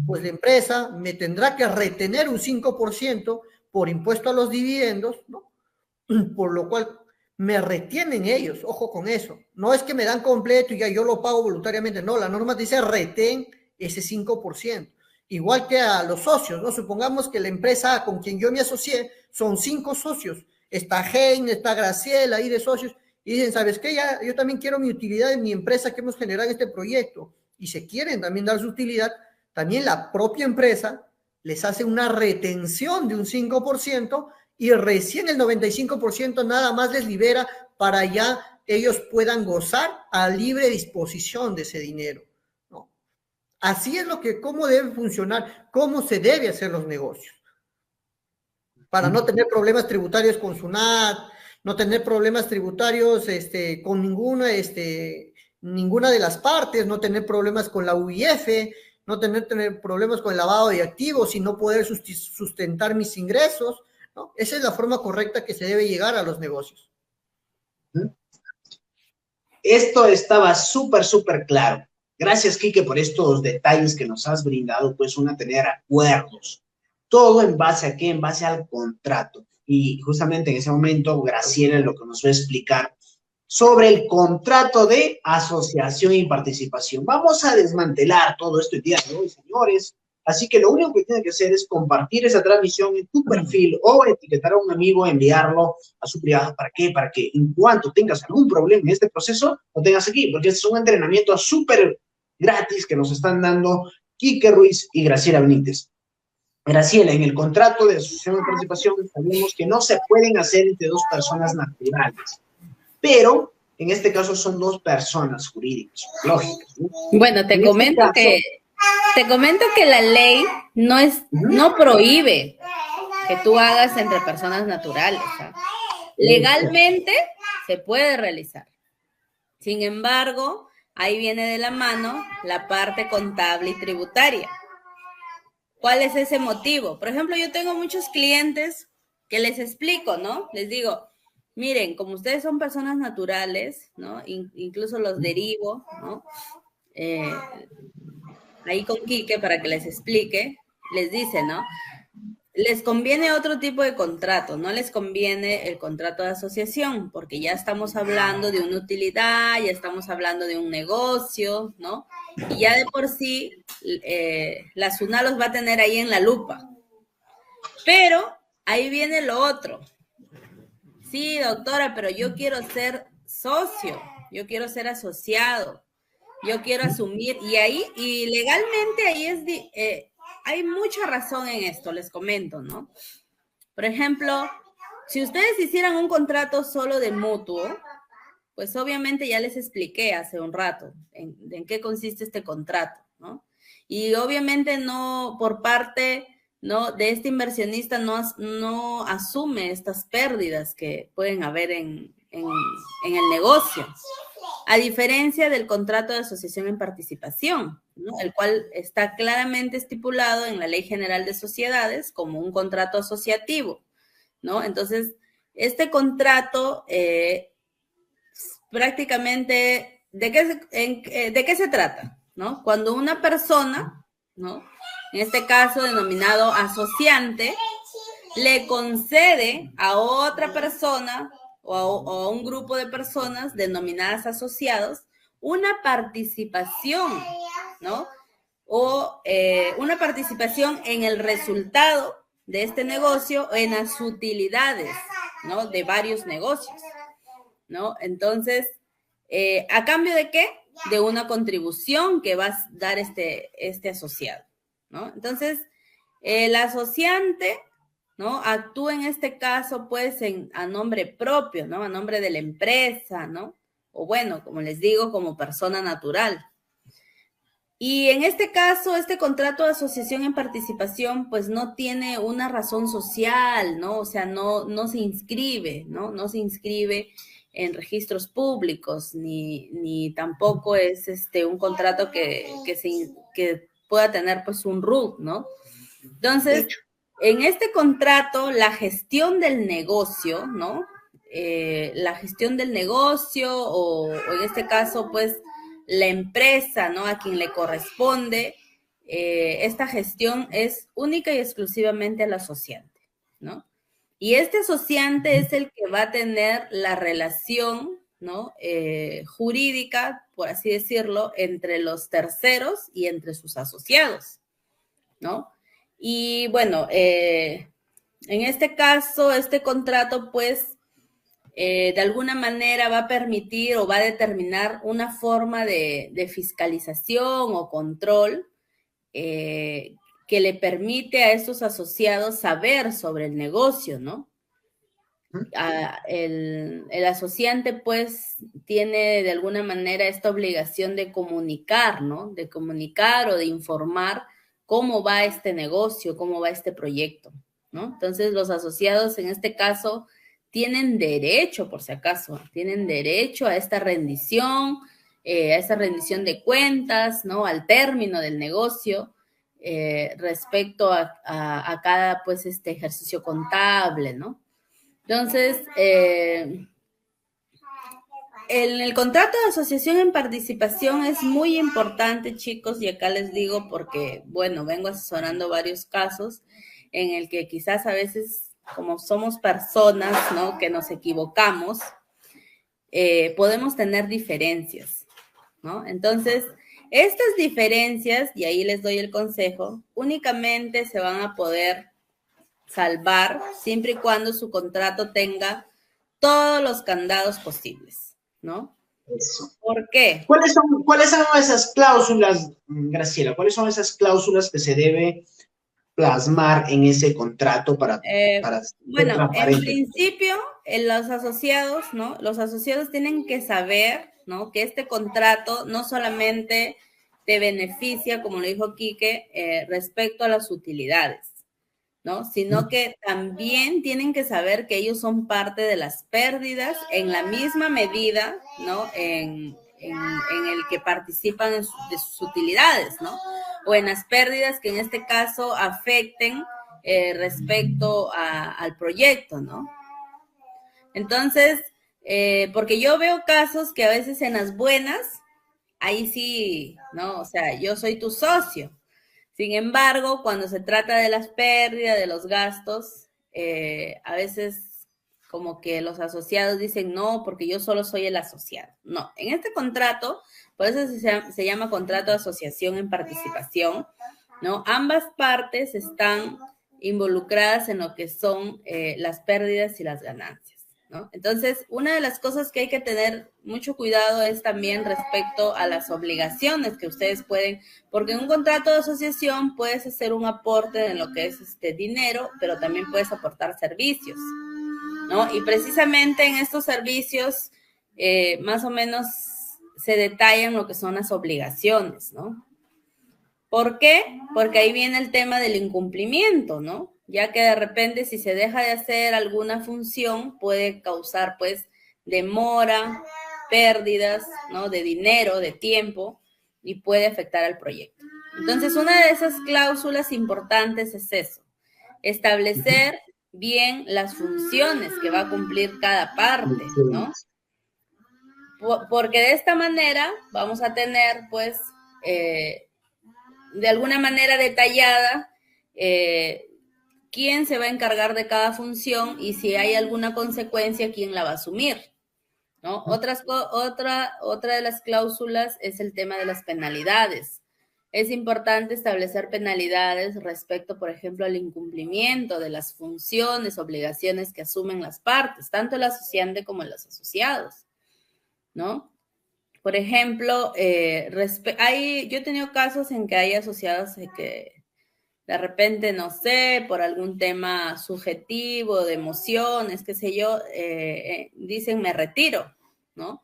Speaker 2: pues la empresa me tendrá que retener un 5% por impuesto a los dividendos, ¿no? Por lo cual me retienen ellos, ojo con eso. No es que me dan completo y ya yo lo pago voluntariamente, no, la norma dice retén ese 5%. Igual que a los socios, ¿no? Supongamos que la empresa con quien yo me asocié son 5 socios. Está Heine, está Graciela ahí de socios, y dicen, ¿sabes qué? Ya, yo también quiero mi utilidad en mi empresa que hemos generado en este proyecto, y se quieren también dar su utilidad, también la propia empresa les hace una retención de un 5%, y recién el 95% nada más les libera para ya ellos puedan gozar a libre disposición de ese dinero, ¿no? Así es cómo debe funcionar, cómo se debe hacer los negocios, para no tener problemas tributarios con SUNAT, no tener problemas tributarios con ninguna de las partes, no tener problemas con la UIF, no tener problemas con el lavado de activos y no poder sustentar mis ingresos, ¿no? Esa es la forma correcta que se debe llegar a los negocios.
Speaker 1: Esto estaba súper, súper claro. Gracias, Quique, por estos detalles que nos has brindado, pues uno tener acuerdos. Todo en base a qué, en base al contrato. Y justamente en ese momento, Graciela lo que nos va a explicar sobre el contrato de asociación y participación. Vamos a desmantelar todo esto el día de hoy, señores. Así que lo único que tiene que hacer es compartir esa transmisión en tu perfil o etiquetar a un amigo, enviarlo a su privada. ¿Para qué? Para que en cuanto tengas algún problema en este proceso, lo tengas aquí, porque este es un entrenamiento súper gratis que nos están dando Quique Ruiz y Graciela Benítez. Graciela, en el contrato de asociación de participación sabemos que no se pueden hacer entre dos personas naturales, pero en este caso son dos personas jurídicas, lógicas, ¿no?
Speaker 3: Bueno, te comento que la ley no prohíbe que tú hagas entre personas naturales, ¿sabes? Legalmente se puede realizar. Sin embargo, ahí viene de la mano la parte contable y tributaria. ¿Cuál es ese motivo? Por ejemplo, yo tengo muchos clientes que les explico, ¿no? Les digo, miren, como ustedes son personas naturales, ¿no? Incluso los derivo, ¿no? Ahí con Quique para que les explique, les dice, ¿no? les conviene otro tipo de contrato, no les conviene el contrato de asociación, porque ya estamos hablando de una utilidad, ya estamos hablando de un negocio, ¿no? Y ya de por sí, la SUNAT los va a tener ahí en la lupa. Pero ahí viene lo otro. Sí, doctora, pero yo quiero ser socio, yo quiero ser asociado, yo quiero asumir, y legalmente ahí hay mucha razón en esto, les comento, ¿no? Por ejemplo, si ustedes hicieran un contrato solo de mutuo, pues obviamente ya les expliqué hace un rato en qué consiste este contrato, ¿no? Y obviamente no, por parte, ¿no?, de este inversionista no asume estas pérdidas que pueden haber en el negocio. A diferencia del contrato de asociación en participación, ¿no?, el cual está claramente estipulado en la Ley General de Sociedades como un contrato asociativo, ¿no? Entonces, este contrato prácticamente, ¿de qué se trata? ¿No? Cuando una persona, ¿no?, en este caso denominado asociante, le concede a otra persona o a un grupo de personas denominadas asociados una participación, ¿no? O una participación en el resultado de este negocio o en las utilidades, ¿no?, de varios negocios, ¿no? Entonces, ¿a cambio de qué? De una contribución que va a dar este asociado, ¿no? Entonces, el asociante, ¿no?, actúa en este caso, pues, a nombre propio, ¿no?, a nombre de la empresa, ¿no? O bueno, como les digo, como persona natural. Y en este caso, este contrato de asociación en participación, pues no tiene una razón social, ¿no? O sea, no se inscribe, ¿no? No se inscribe en registros públicos, ni tampoco es un contrato que pueda tener, pues, un RUT, ¿no? Entonces, en este contrato, la gestión del negocio, ¿no? La gestión del negocio, o en este caso, pues, la empresa, ¿no?, a quien le corresponde, esta gestión es única y exclusivamente al asociante, ¿no? Y este asociante es el que va a tener la relación, ¿no?, jurídica, por así decirlo, entre los terceros y entre sus asociados, ¿no? Y bueno, en este caso, este contrato, pues, de alguna manera va a permitir o va a determinar una forma de fiscalización o control que le permite a estos asociados saber sobre el negocio, ¿no? El asociante, pues, tiene de alguna manera esta obligación de comunicar, ¿no? De comunicar o de informar cómo va este negocio, cómo va este proyecto, ¿no? Entonces, los asociados en este caso tienen derecho, por si acaso, tienen derecho a esta rendición de cuentas, ¿no?, al término del negocio, respecto a cada, pues, ejercicio contable, ¿no? Entonces, en el contrato de asociación en participación es muy importante, chicos, y acá les digo porque, bueno, vengo asesorando varios casos en el que quizás a veces, como somos personas, ¿no?, que nos equivocamos, podemos tener diferencias, ¿no? Entonces, estas diferencias, y ahí les doy el consejo, únicamente se van a poder salvar siempre y cuando su contrato tenga todos los candados posibles, ¿no?
Speaker 1: Eso.
Speaker 3: ¿Por qué?
Speaker 1: ¿Cuáles son esas cláusulas, Graciela? ¿Cuáles son esas cláusulas que se debe plasmar en ese contrato para
Speaker 3: bueno, en principio, los asociados, ¿no? Los asociados tienen que saber, ¿no?, que este contrato no solamente te beneficia, como lo dijo Quique, respecto a las utilidades, ¿no?, sino que también tienen que saber que ellos son parte de las pérdidas en la misma medida, ¿no?, en el que participan de sus utilidades, ¿no?, o en las pérdidas que en este caso afecten respecto al proyecto, ¿no? Entonces, porque yo veo casos que a veces en las buenas, ahí sí, ¿no? O sea, yo soy tu socio, Sin embargo, cuando se trata de las pérdidas, de los gastos, a veces como que los asociados dicen no, porque yo solo soy el asociado. No, en este contrato, por eso se llama contrato de asociación en participación, ¿no? Ambas partes están involucradas en lo que son las pérdidas y las ganancias, ¿no? Entonces, una de las cosas que hay que tener mucho cuidado es también respecto a las obligaciones que ustedes pueden, porque en un contrato de asociación puedes hacer un aporte en lo que es dinero, pero también puedes aportar servicios, ¿no? Y precisamente en estos servicios, más o menos se detallan lo que son las obligaciones, ¿no? ¿Por qué? Porque ahí viene el tema del incumplimiento, ¿no? Ya que de repente si se deja de hacer alguna función puede causar pues demora, pérdidas, ¿no? De dinero, de tiempo y puede afectar al proyecto. Entonces, una de esas cláusulas importantes es eso, establecer bien las funciones que va a cumplir cada parte, ¿no? Porque de esta manera vamos a tener pues de alguna manera detallada quién se va a encargar de cada función y si hay alguna consecuencia, quién la va a asumir, ¿no? Otra de las cláusulas es el tema de las penalidades. Es importante establecer penalidades respecto, por ejemplo, al incumplimiento de las funciones, obligaciones que asumen las partes, tanto el asociante como los asociados, ¿no? Por ejemplo, yo he tenido casos en que hay asociados que de repente, no sé, por algún tema subjetivo, de emociones, qué sé yo, dicen me retiro, ¿no?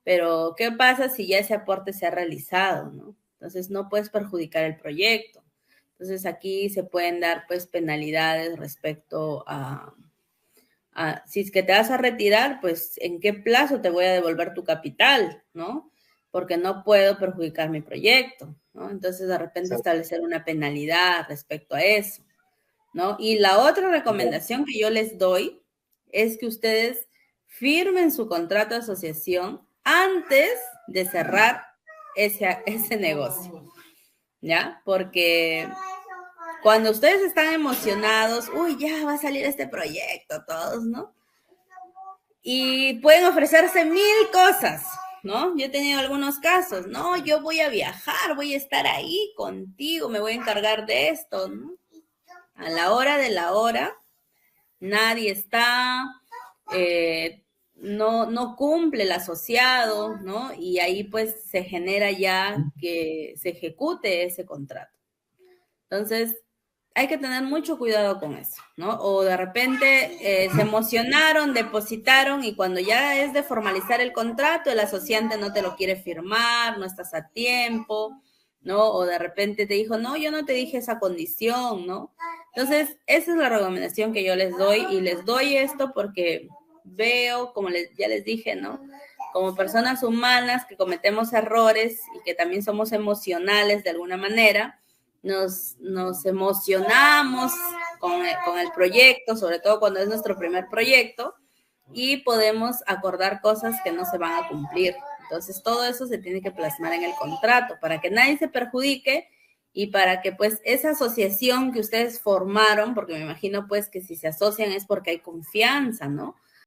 Speaker 3: Pero, ¿qué pasa si ya ese aporte se ha realizado, ¿no? Entonces, no puedes perjudicar el proyecto. Entonces, aquí se pueden dar, pues, penalidades respecto a si es que te vas a retirar, pues, ¿en qué plazo te voy a devolver tu capital, no? Porque no puedo perjudicar mi proyecto, ¿no? Entonces, de repente, establecer una penalidad respecto a eso, ¿no? Y la otra recomendación que yo les doy es que ustedes firmen su contrato de asociación antes de cerrar ese negocio, ¿ya? Porque cuando ustedes están emocionados, uy, ya va a salir este proyecto, todos, ¿no? Y pueden ofrecerse 1000 cosas, ¿no? Yo he tenido algunos casos, no, yo voy a viajar, voy a estar ahí contigo, me voy a encargar de esto, ¿no? A la hora de la hora, nadie está, no cumple el asociado, ¿no? Y ahí pues se genera ya que se ejecute ese contrato. Entonces, hay que tener mucho cuidado con eso, ¿no? O de repente se emocionaron, depositaron y cuando ya es de formalizar el contrato, el asociante no te lo quiere firmar, no estás a tiempo, ¿no? O de repente te dijo, no, yo no te dije esa condición, ¿no? Entonces, esa es la recomendación que yo les doy y les doy esto porque veo, como ya les dije, ¿no? Como personas humanas que cometemos errores y que también somos emocionales de alguna manera, nos emocionamos con el proyecto, sobre todo cuando es nuestro primer proyecto, y podemos acordar cosas que no se van a cumplir. Entonces, todo eso se tiene que plasmar en el contrato para que nadie se perjudique y para que, pues, esa asociación que ustedes formaron, porque me imagino, pues, que si se asocian es porque hay confianza, ¿no?